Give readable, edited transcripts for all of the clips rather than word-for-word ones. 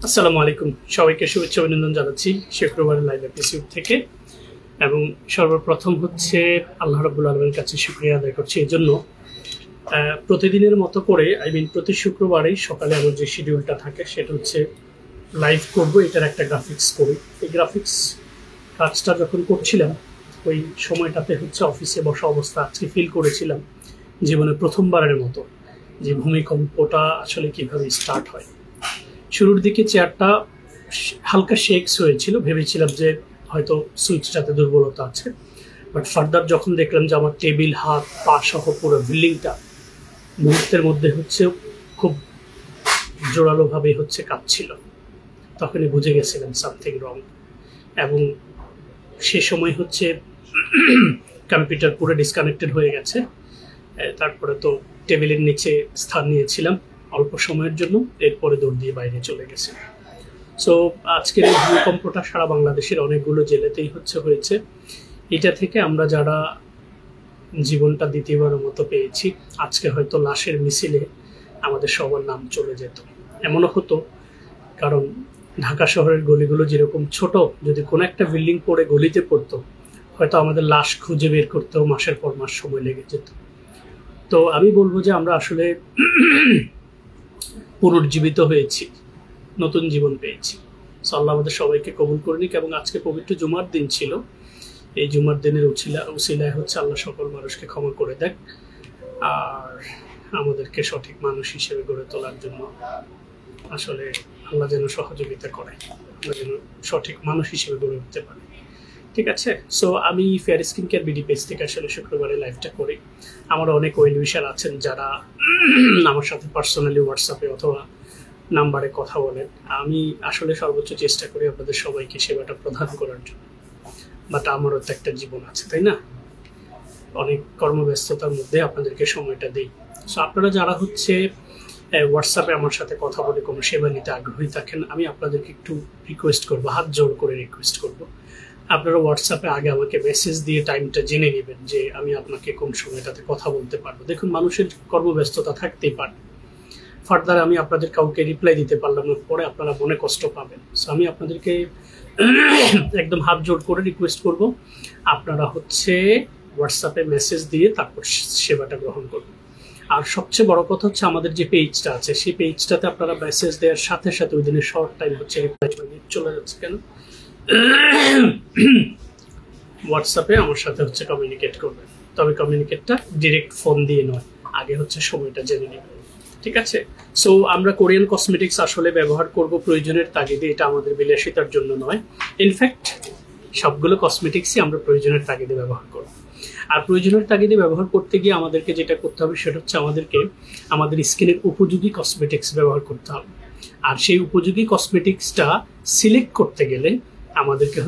আসসালামু আলাইকুম, সবাইকে শুভেচ্ছা অভিনন্দন জানাচ্ছি শুক্রবারের লাইভ এপিসোড থেকে। এবং সর্বপ্রথম হচ্ছে আল্লাহ রাব্বুল আলামিনের কাছে শুকরিয়া আদায় করছি এই জন্য প্রতিদিনের মতো করে প্রতি শুক্রবারেই সকালে আমার যে শিডিউলটা থাকে সেটা হচ্ছে লাইভ করব, এটার একটা গ্রাফিক্স করি। এই গ্রাফিক্স কাজটা যখন করছিলাম ওই সময়টাতে হচ্ছে অফিসে বসা অবস্থা আজকে ফিল করেছিলাম জীবনে প্রথমবারের মতো যে ভূমিকম্পটা আসলে কিভাবে স্টার্ট হয়। শুরুর দিকে চেয়ারটা হালকা শেকস হয়েছিল, ভেবেছিলাম যে হয়তো সুইচটাতে দুর্বলতা আছে, বাট ফার্দার যখন দেখলাম যে আমার টেবিল, হাত, পা সহ পুরো বিল্ডিংটা মুহূর্তের মধ্যে হচ্ছে খুব জোরালোভাবে হচ্ছে কাঁপছিল, তখনই বুঝে গেছিলাম সামথিং রং। এবং সে সময় হচ্ছে কম্পিউটার পুরো ডিসকানেক্টেড হয়ে গেছে। তারপরে তো টেবিলের নিচে স্থান নিয়েছিলাম অল্প সময়ের জন্য, এরপরে দৌড় দিয়ে বাইরে চলে গেছে। সো আজকের এই ভূমিকম্পটা সারা বাংলাদেশের অনেকগুলো জেলাতেই হয়েছে। এটা থেকে আমরা যারা জীবনটা দ্বিতীয়বারের মতো পেয়েছি, আজকে হয়তো লাশের মিছিলে আমাদের সবার নাম চলে যেত, এমনও হতো। কারণ ঢাকা শহরের গলিগুলো যেরকম ছোট, যদি কোনো একটা বিল্ডিং পড়ে গলিতে পড়তো হয়তো আমাদের লাশ খুঁজে বের করতেও মাসের পর মাস সময় লেগে যেত। তো আমি বলবো যে আমরা আসলে পুনর্জীবিত হয়েছি, নতুন জীবন পেয়েছি। সো আল্লাহ আমাদের সবাইকে কবুল করে নিক। এবং আজকে পবিত্র জুমার দিন ছিল, এই জুমার দিনের উসিলায় হচ্ছে আল্লাহ সকল মানুষকে ক্ষমা করে দেখ, আর আমাদেরকে সঠিক মানুষ হিসেবে গড়ে তোলার জন্য আসলে আল্লাহ যেন সহযোগিতা করে, আমরা যেন সঠিক মানুষ হিসেবে গড়ে উঠতে পারি। ঠিক আছে। সো আমি fair skin care BD page থেকে আসলে শুক্রবারে লাইভটা করি। আমার অনেক ওয়েল উইশার আছেন যারা আমার সাথে পার্সোনালি হোয়াটসঅ্যাপে অথবা নাম্বারে কথা বলেন। আমি আসলে সর্বোচ্চ চেষ্টা করি আপনাদের সবাইকে সেবাটা প্রদান করার জন্য, বাট আমারও তো একটা জীবন আছে, তাই না? অনেক কর্মব্যস্ততার মধ্যে আপনাদেরকে সময়টা দিই। সো আপনারা যারা হোয়াটসঅ্যাপে আমার সাথে কথা বলে কোনো সেবা নিতে আগ্রহী থাকেন, আমি আপনাদেরকে একটু রিকোয়েস্ট করবো, হাত জোড় করে রিকোয়েস্ট করবো, আপনারা হোয়াটসঅ্যাপে আগে আমাকে মেসেজ দিয়ে টাইমটা জেনে নেবেন যে আমি আপনাকে কোন সময়টাতে কথা বলতে পারবো। দেখুন, মানুষের কর্মব্যস্ততা থাকতেই পারে, ফার্দার আমি আপনাদের কাউকে রিপ্লাই দিতে পারলাম না, পরে আপনারা মনে কষ্ট পাবেন। সো আমি আপনাদেরকে একদম হাত জোড় করে রিকোয়েস্ট করব, আপনারা হোয়াটসঅ্যাপে মেসেজ দিয়ে তারপর সেবাটা গ্রহণ করবেন। আর সবচেয়ে বড় কথা হচ্ছে আমাদের যে পেজটা আছে সেই পেজটাতে আপনারা মেসেজ দেওয়ার সাথে সাথে ওই দিনের শর্ট টাইম রিপ্লাই চলে যাচ্ছে কেন, হোয়াটসঅ্যাপে আমার সাথে কমিউনিকেট করবেন। তবে কমিউনিকেটটা ডিরেক্ট ফোন দিয়ে নয়, আগে সময়টা জেনে নেবেন। ঠিক আছে। সো আমরা কোরিয়ান কসমেটিক্স আসলে ব্যবহার করব প্রয়োজনের তাগিদে, এটা আমাদের বিলাসিতার জন্য নয়। ইনফ্যাক্ট সবগুলো কসমেটিক্সই আমরা প্রয়োজনের তাগিদে ব্যবহার করব। আর প্রয়োজনের তাগিদে ব্যবহার করতে গিয়ে আমাদেরকে যেটা করতে হবে সেটা হচ্ছে আমাদেরকে আমাদের স্কিনের উপযোগী কসমেটিক্স ব্যবহার করতে হবে। আর সেই উপযোগী কসমেটিক্সটা সিলেক্ট করতে গেলে আমাদেরকে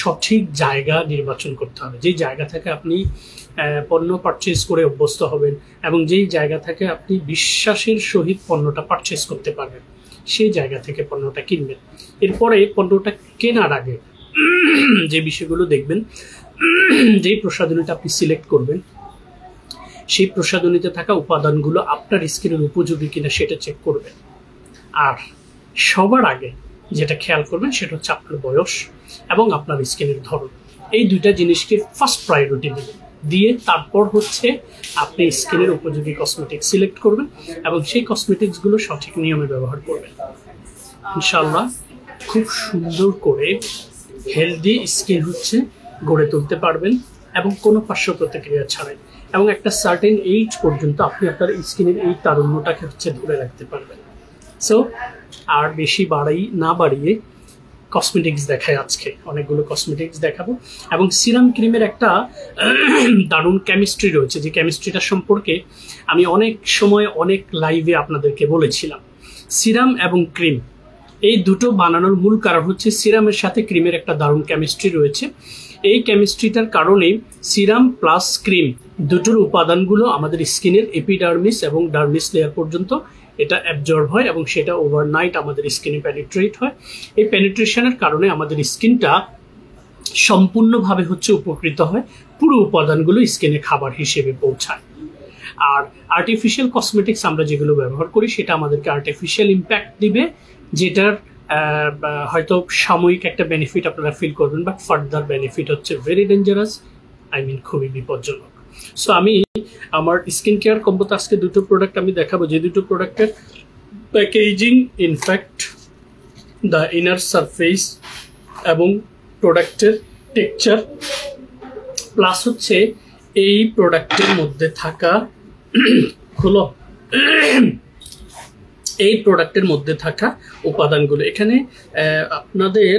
সঠিক জায়গা নির্বাচন করতে হবে, যেই জায়গা থেকে আপনি পণ্য পারচেজ করে অভ্যস্ত হবেন এবং যেই জায়গা থেকে আপনি বিশ্বাসের সহিত পণ্যটা পারচেজ করতে পারবেন, সেই জায়গা থেকে পণ্যটা কিনবেন। এরপরে পণ্যটা কেনার আগে যে বিষয়গুলো দেখবেন, যেই প্রসাধনীটা আপনি সিলেক্ট করবেন সেই প্রসাধনীতে থাকা উপাদানগুলো আপনার স্কিনের উপযোগী কিনা সেটা চেক করবেন। আর সবার আগে যেটা খেয়াল করবেন সেটা হচ্ছে আপনার বয়স এবং আপনার স্কিনের ধরন। এই দুইটা জিনিসকে ফার্স্ট প্রায়োরিটি দিয়ে তারপর আপনি স্কিনের উপযোগী কসমেটিক্স সিলেক্ট করবেন এবং সেই কসমেটিক্সগুলো সঠিক নিয়মে ব্যবহার করবেন। ইনশাআল্লাহ খুব সুন্দর করে হেলদি স্কিন গড়ে তুলতে পারবেন এবং কোনো পার্শ্ব প্রতিক্রিয়া ছাড়াই, এবং একটা সার্টেন এইজ পর্যন্ত আপনি আপনার স্কিনের এই তারুণ্যটাকে ধরে রাখতে পারবেন। সো আর বেশি না বাড়িয়ে কসমেটিক্স দেখায়, আজকে অনেকগুলো কসমেটিক্স দেখাবো। এবং সিরাম ক্রিমের একটা দারুণ কেমিস্ট্রি রয়েছে, যে কেমিস্ট্রিটা সম্পর্কে আমি অনেক সময় অনেক লাইভে আপনাদেরকে বলেছিলাম। সিরাম এবং ক্রিম এই দুটো বানানোর মূল কারণ সিরামের সাথে ক্রিমের একটা দারুণ কেমিস্ট্রি রয়েছে। এই কেমিস্ট্রিটার কারণে সিরাম প্লাস ক্রিম দুটোর উপাদানগুলো আমাদের স্কিনের এপিডার্মিস এবং ডার্মিস লেয়ার পর্যন্ত এটা অ্যাবজর্ব হয় এবং সেটা ওভারনাইট আমাদের স্কিনে পেনিট্রেট হয়। এই পেনিট্রেশনের কারণে আমাদের স্কিনটা সম্পূর্ণভাবে হচ্ছে উপকৃত হয়, পুরো উপাদানগুলো স্কিনে খাবার হিসেবে পৌঁছায়। আর আর্টিফিশিয়াল কসমেটিক্স আমরা যেগুলো ব্যবহার করি সেটা আমাদেরকে আর্টিফিশিয়াল ইম্প্যাক্ট দিবে, যেটার হয়তো সাময়িক একটা বেনিফিট আপনারা ফিল করবেন, বাট ফার্দার বেনিফিট হচ্ছে ভেরি ডেঞ্জারাস, খুবই বিপজ্জনক। সো আমি আমার স্কিন কেয়ার কম্বোতে আজকে দুটো প্রোডাক্ট আমি দেখাবো, যে দুটো প্রোডাক্টের packaging, in fact the inner surface এবং প্রোডাক্টের টেক্সচার, প্লাস হচ্ছে এই প্রোডাক্টের মধ্যে থাকা হলো এই প্রোডাক্টের মধ্যে থাকা উপাদানগুলো। এখানে আপনাদের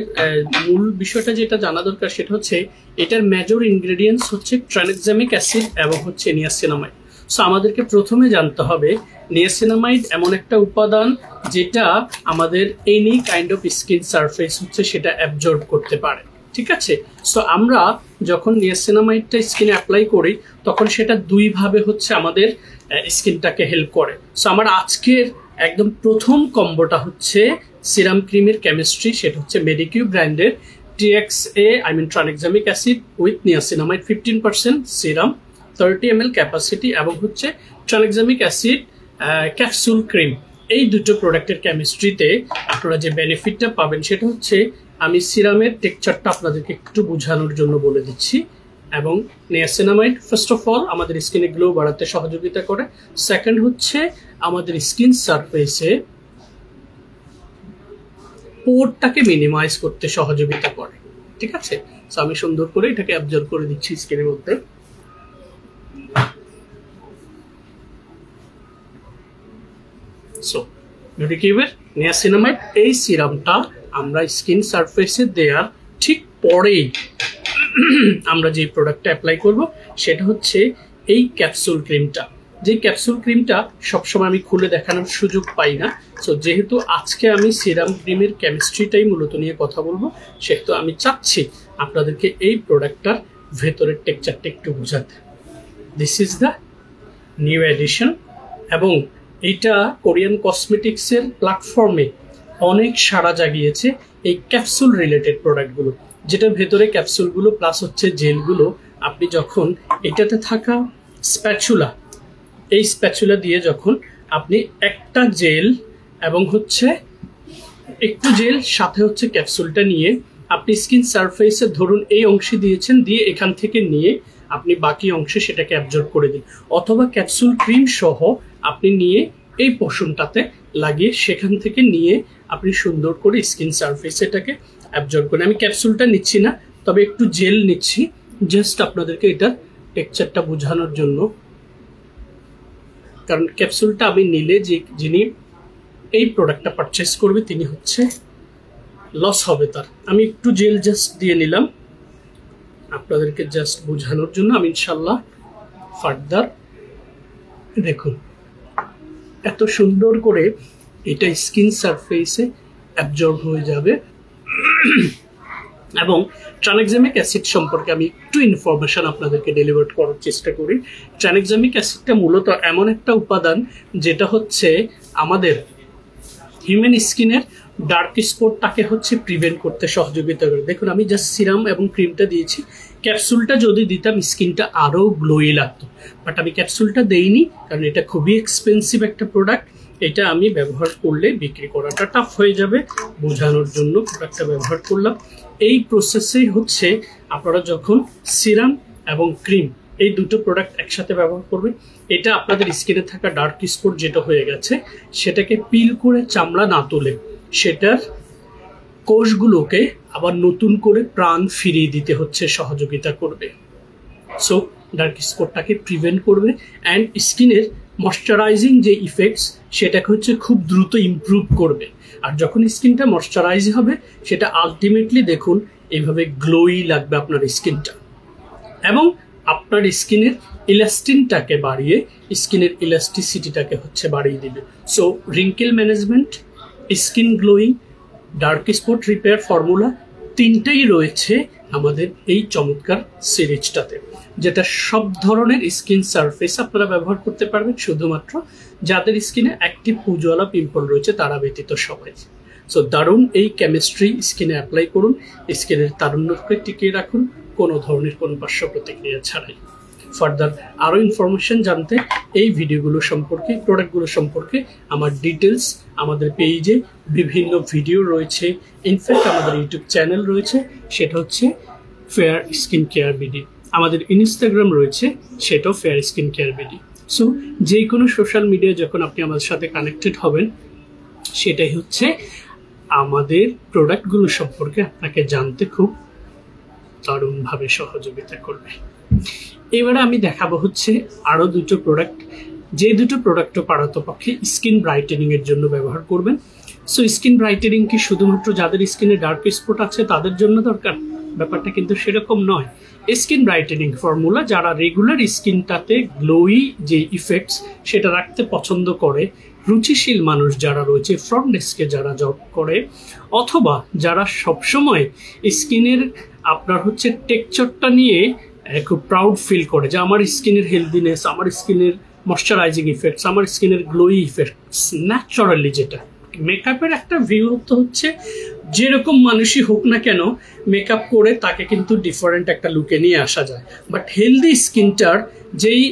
মূল বিষয়টা যেটা জানা দরকার সেটা হচ্ছে এটার মেজর ইনগ্রেডিয়েন্টস হচ্ছে ট্রানএক্সামিক অ্যাসিড এবং হচ্ছে নিয়াসিনামাইড। সো আমাদেরকে প্রথমে জানতে হবে নিয়াসিনামাইড এমন একটা উপাদান যেটা আমাদের any kind of skin surface হচ্ছে সেটা অ্যাবজর্ব করতে পারে, ঠিক আছে। সো আমরা যখন নিয়াসিনামাইডটা স্কিনে অ্যাপ্লাই করি তখন সেটা দুইভাবে হচ্ছে আমাদের স্কিনটাকে হেল্প করে। সো আমার আজকের একদম প্রথম কম্বোটা হচ্ছে সিরাম ক্রিমের কেমিস্ট্রি, সেটা হচ্ছে মেডিকিউ ব্র্যান্ডের TXA tranexamic acid with niacinamide 15% serum, 30 ml capacity, এবং হচ্ছে ট্রানএক্সামিক অ্যাসিড ক্যাপসুল ক্রিম। এই দুটো প্রোডাক্টের কেমিস্ট্রিতে আপনারা যে বেনিফিটটা পাবেন সেটা হচ্ছে, আমি সিরামের টেক্সচারটা আপনাদেরকে একটু বোঝানোর জন্য বলে দিচ্ছি। এবং নিয়াসিনামাইড ফার্স্ট অফ অল আমাদের স্কিনে গ্লো বাড়াতে সহযোগিতা করে, সেকেন্ড হচ্ছে আমাদের স্কিন সারফেসে পোরটাকে মিনিমাইজ করতে সহযোগিতা করে, ঠিক আছে। সো আমি সুন্দর করে এটাকে অ্যাবজর্ব করে দিচ্ছি স্কিনের মধ্যে। সো মেডিকিউবের নিয়াসিনামাইড এই সিরামটা আমরা স্কিন সারফেসে দেওয়ার ঠিক পরেই আমরা যে প্রোডাক্টটা অ্যাপ্লাই করব সেটা হচ্ছে এই ক্যাপসুল ক্রিমটা। যে ক্যাপসুল ক্রিমটা সবসময় আমি খুলে দেখানোর সুযোগ পাই না, সো যেহেতু আজকে আমি সিরাম ক্রিমের কেমিস্ট্রিটাই মূলত নিয়ে কথা বলবো, সেহেতু আমি চাচ্ছি আপনাদেরকে এই প্রোডাক্টটার ভেতরের টেক্সচারটা একটু বোঝাতে। This is the new addition, এবং এইটা কোরিয়ান কসমেটিক্সের প্ল্যাটফর্মে অনেক সাড়া জাগিয়েছে এই ক্যাপসুল রিলেটেড প্রোডাক্টগুলো, যেটার ভেতরে ক্যাপসুলগুলো প্লাস হচ্ছে জেলগুলো আপনি যখন এটাতে থাকা স্প্যাচুলা, এই স্প্যাচুলা দিয়ে যখন আপনি একটা জেল এবং হচ্ছে একটু জেল সাথে হচ্ছে ক্যাপসুলটা নিয়ে আপনি স্কিন সারফেসে ধরুন এই অংশে দিয়েছেন, দিয়ে এখান থেকে নিয়ে আপনি বাকি অংশে সেটাকে অ্যাবজর্ব করে দিন, অথবা ক্যাপসুল ক্রিম সহ আপনি নিয়ে এই পোর্শনটাতে লাগিয়ে সেখান থেকে নিয়ে আপনি সুন্দর করে স্কিন সারফেসে এটাকে অ্যাবজর্ব করেন। আমি ক্যাপসুলটা নিচ্ছি না, তবে একটু জেল নিচ্ছি জাস্ট আপনাদেরকে এটার টেক্সচারটা বোঝানোর জন্য, কারণ ক্যাপসুলটা আমি নিলে যিনি এই প্রোডাক্টটা পারচেস করবে তিনি হচ্ছে লস হবে তার। আমি একটু জেল জাস্ট দিয়ে নিলাম আপনাদেরকে জাস্ট বোঝানোর জন্য। আমি ইনশাল্লাহ ফার্দার দেখুন এত সুন্দর করে এটা স্কিন সারফেসে অ্যাবজর্ব হয়ে যাবে। এবং ট্রানএক্সামিক অ্যাসিড সম্পর্কে আমি একটু ইনফরমেশন আপনাদেরকে ডেলিভার করার চেষ্টা করি। ট্রানএক্সামিক অ্যাসিডটা মূলত এমন একটা উপাদান যেটা হচ্ছে আমাদের হিউম্যান স্কিনের ডার্ক স্পটটাকে হচ্ছে প্রিভেন্ট করতে সহযোগিতা করে। দেখুন আমি জাস্ট সিরাম এবং ক্রিমটা দিয়েছি, ক্যাপসুলটা যদি দিতাম স্কিনটা আরও গ্লোই লাগতো, বাট আমি ক্যাপসুলটা দেইনি কারণ এটা খুবই এক্সপেন্সিভ একটা প্রোডাক্ট, এটা আমি ব্যবহার করলে বিক্রি করাটা টাফ হয়ে যাবে, বোঝানোর জন্য প্রোডাক্টটা ব্যবহার করলাম। এই প্রসেসেই হচ্ছে আপনারা যখন সিরাম এবং ক্রিম এই দুটো প্রোডাক্ট একসাথে ব্যবহার করবেন, এটা আপনাদের স্কিনে থাকা ডার্ক স্পট যেটা হয়ে গেছে সেটাকে পিল করে চামড়া না তুলে সেটার কোষগুলোকে আবার নতুন করে প্রাণ ফিরিয়ে দিতে হচ্ছে সহযোগিতা করবে। সো ডার্ক স্পটটাকে প্রিভেন্ট করবে অ্যান্ড স্কিনের ময়শ্চারাইজিং যে ইফেক্টস সেটাকে হচ্ছে খুব দ্রুত ইমপ্রুভ করবে। আর যখন স্কিনটা ময়শ্চারাইজ হবে সেটা আলটিমেটলি দেখুন এইভাবে গ্লোই লাগবে আপনার স্কিনটা, এবং আপনার স্কিনের ইলাস্টিনটাকে বাড়িয়ে স্কিনের ইলাস্টিসিটিটাকে হচ্ছে বাড়িয়ে দিবে। So wrinkle management, skin glowing, dark spot repair formula তিনটেই রয়েছে আমাদের এই চমৎকার সিরিজটাতে, যেটা সব ধরনের স্কিন সারফেস আপনারা ব্যবহার করতে পারবেন, শুধুমাত্র যাদের স্কিনে অ্যাক্টিভ উজ্জ্বলা পিম্পল রয়েছে তারা ব্যতীত সবাই। সো দারুণ এই কেমিস্ট্রি স্কিনে অ্যাপ্লাই করুন, স্কিনের তারুণ্যকে টিকিয়ে রাখুন কোনো ধরনের কোনো পার্শ্ব প্রতিক্রিয়া ছাড়াই। ফার্দার আরও ইনফরমেশন জানতে এই ভিডিওগুলো সম্পর্কে, প্রোডাক্টগুলো সম্পর্কে আমার ডিটেলস আমাদের পেজে বিভিন্ন ভিডিও রয়েছে, ইনফ্যাক্ট আমাদের ইউটিউব চ্যানেল রয়েছে, সেটা হচ্ছে ফেয়ার স্কিন কেয়ার বিডি। আমাদের ইনস্টাগ্রাম রয়েছে, সেটাও fair skin care BD. So যে কোনো সোশ্যাল মিডিয়া যখন আপনি আমাদের সাথে কানেক্টেড হবেন, সেটাই হচ্ছে আমাদের প্রোডাক্টগুলো সম্পর্কে আপনাকে জানতে খুব দারুণভাবে সহযোগিতা করবে। এবারে আমি দেখাবো হচ্ছে আরও দুটো প্রোডাক্ট, যে দুটো প্রোডাক্টও পারতপক্ষে স্কিন ব্রাইটেনিং এর জন্য ব্যবহার করবেন। সো স্কিন ব্রাইটেনিং কি শুধুমাত্র যাদের স্কিনে ডার্ক স্পট আছে তাদের জন্য দরকার? ব্যাপারটা কিন্তু সেরকম নয়। স্কিন ব্রাইটেনিং ফর্মুলা যারা রেগুলার স্কিনটাতে গ্লোই যে ইফেক্টস সেটা রাখতে পছন্দ করে, রুচিশীল মানুষ যারা রয়েছে, ফ্রন্ট ডেস্কে যারা জব করে, অথবা যারা সবসময় স্কিনের আপনার হচ্ছে টেক্সচারটা নিয়ে খুব প্রাউড ফিল করে যে আমার স্কিনের হেলদিনেস, আমার স্কিনের ময়শ্চারাইজিং ইফেক্টস, আমার স্কিনের গ্লোই ইফেক্টস ন্যাচারালি, যেটা মেকআপের একটা ভিউ হচ্ছে যেরকম মানুষই হোক না কেন মেকআপ করে তাকে কিন্তু ডিফারেন্ট একটা লুকে নিয়ে আসা যায়, বাট হেলদি স্কিনটার যেই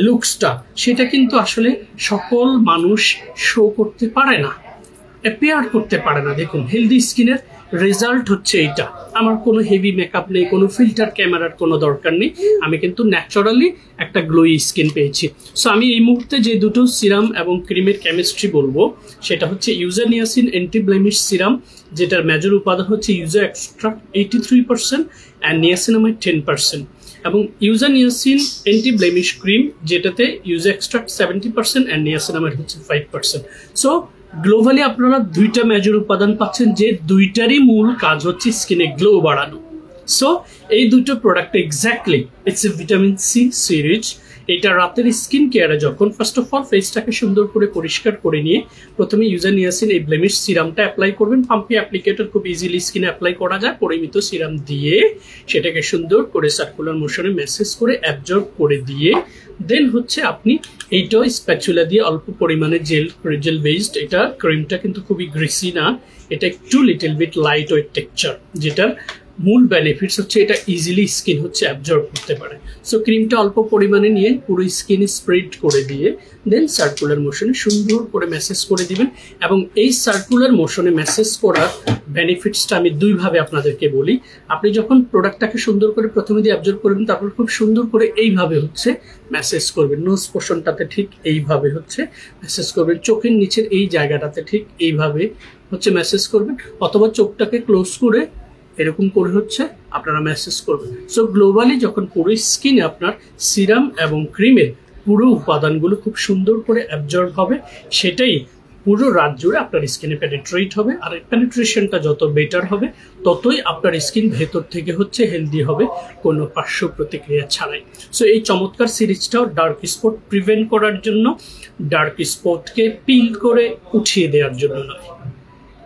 লুকসটা সেটা কিন্তু আসলে সকল মানুষ শো করতে পারে না, অ্যাপিয়ার করতে পারে না। দেখুন হেলদি স্কিনের রেজাল্ট হচ্ছে এইটা। আমার কোনো হেভি মেকআপ নেই, কোনো ফিল্টার ক্যামেরার কোনো দরকার নেই, আমি কিন্তু ন্যাচারালি একটা গ্লোই স্কিন পেয়েছি। সো আমি এই মুহূর্তে যে দুটো সিরাম এবং ক্রিমের কেমিস্ট্রি বলবো সেটা হচ্ছে ইউজানিয়াসিন অ্যান্টি ব্লেমিশ সিরাম, যেটার মেজর উপাদান হচ্ছে ইউজা এক্সট্রাক্ট 83% অ্যান্ড নিয়াসিনামাইড 10%, এবং ইউজানিয়াসিন অ্যান্টি ব্লেমিশ ক্রিম যেটাতে ইউজা এক্সট্রাক্ট 70% অ্যান্ড নিয়াসিনামাইড হচ্ছে 5%। সো গ্লোবালি আপনারা দুইটা মেজর উপাদান পাচ্ছেন, যে দুইটারই মূল কাজ হচ্ছে স্কিনে গ্লো বাড়ানো। সো এই দুটো product exactly it's a vitamin C series. এটা রাতের স্কিন কেয়ারে যখন ফার্স্ট অফ অল ফেসটাকে সুন্দর করে পরিষ্কার করে নিয়ে প্রথমে ইউজানিয়াসিন এই ব্লেমিশ সিরামটা অ্যাপ্লাই করবেন। পাম্পি অ্যাপ্লিকেটর খুব ইজিলি স্কিনে অ্যাপ্লাই করা যায়। পরিমিত সিরাম দিয়ে সেটাকে সুন্দর করে সার্কুলার মোশনে ম্যাসেজ করে অ্যাবজর্ব করে দিয়ে দেন হচ্ছে আপনি এইটাও স্প্যাচুলা দিয়ে অল্প পরিমাণে জেল বেসড, এটা ক্রিমটা কিন্তু খুবই গ্রিসি না, এটা একটু little bit light weight texture, যেটার মূল বেনিফিটস হচ্ছে এটা ইজিলি স্কিন হচ্ছে অ্যাবজর্ব করতে পারে। সো ক্রিমটা অল্প পরিমাণে নিয়ে পুরো স্কিনে স্প্রেড করে দিয়ে দেন সার্কুলার মোশনে সুন্দর করে ম্যাসেজ করে দিবেন। এবং এই সার্কুলার মোশনে ম্যাসেজ করার বেনিফিটসটা আমি দুইভাবে আপনাদেরকে বলি। আপনি যখন প্রোডাক্টটাকে সুন্দর করে প্রথমে দিয়ে অ্যাবজর্ব করবেন, তারপর খুব সুন্দর করে এইভাবে হচ্ছে ম্যাসেজ করবেন, নোজ পোর্শনটাতে ঠিক এইভাবে হচ্ছে ম্যাসেজ করবেন, চোখের নিচের এই জায়গাটাতে ঠিক এইভাবে হচ্ছে ম্যাসেজ করবেন, অথবা চোখটাকে ক্লোজ করে এরকম করে হচ্ছে আপনারা ম্যাসেজ করবেন। সো গ্লোবালি যখন পুরো স্কিনে আপনার সিরাম এবং ক্রিমের পুরো উপাদানগুলো খুব সুন্দর করে অ্যাবজর্ব হবে, সেটাই পুরো রাত জুড়ে আপনার স্কিনে পেনিট্রেট হবে। আর পেনিট্রেশনটা যত বেটার হবে ততই আপনার স্কিন ভেতর থেকে হচ্ছে হেলদি হবে, কোনো পার্শ্ব প্রতিক্রিয়া ছাড়াই। সো এই চমৎকার সিরিজটাও ডার্ক স্পট প্রিভেন্ট করার জন্য, ডার্ক স্পটকে পিল করে উঠিয়ে দেওয়ার জন্য নয়।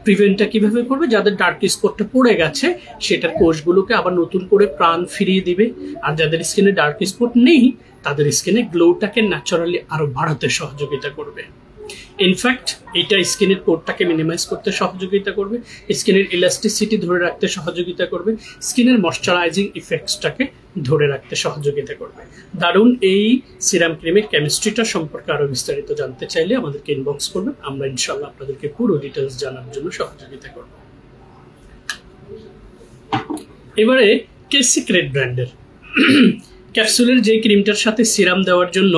প্রিভেন্টটা কিভাবে করবে? যাদের ডার্ক স্পটটা পড়ে গেছে সেটার কোষগুলোকে আবার নতুন করে প্রাণ ফিরিয়ে দিবে, আর যাদের স্কিনে ডার্ক স্পট নেই তাদের স্কিনে গ্লোটাকে ন্যাচারালি আরো বাড়াতে সহযোগিতা করবে। ইনফ্যাক্ট এটা স্কিনের পোরটাকে মিনিমাইজ করতে সহযোগিতা করবে, স্কিনের ইলাস্টিসিটি ধরে রাখতে সহযোগিতা করবে, স্কিনের ময়শ্চারাইজিং ইফেক্টসটাকে ধরে রাখতে সহযোগিতা করবে। দারুণ এই সিরাম ক্রিমের কেমিস্ট্রিটা সম্পর্কে আরো বিস্তারিত জানতে চাইলে আমাদেরকে ইনবক্স করবেন, আমরা ইনশাল্লাহ আপনাদেরকে পুরো ডিটেলস জানার জন্য সহযোগিতা করব। এবারে কে সিক্রেট ব্র্যান্ডের ক্যাপসুলের যে ক্রিমটার সাথে সিরাম দেওয়ার জন্য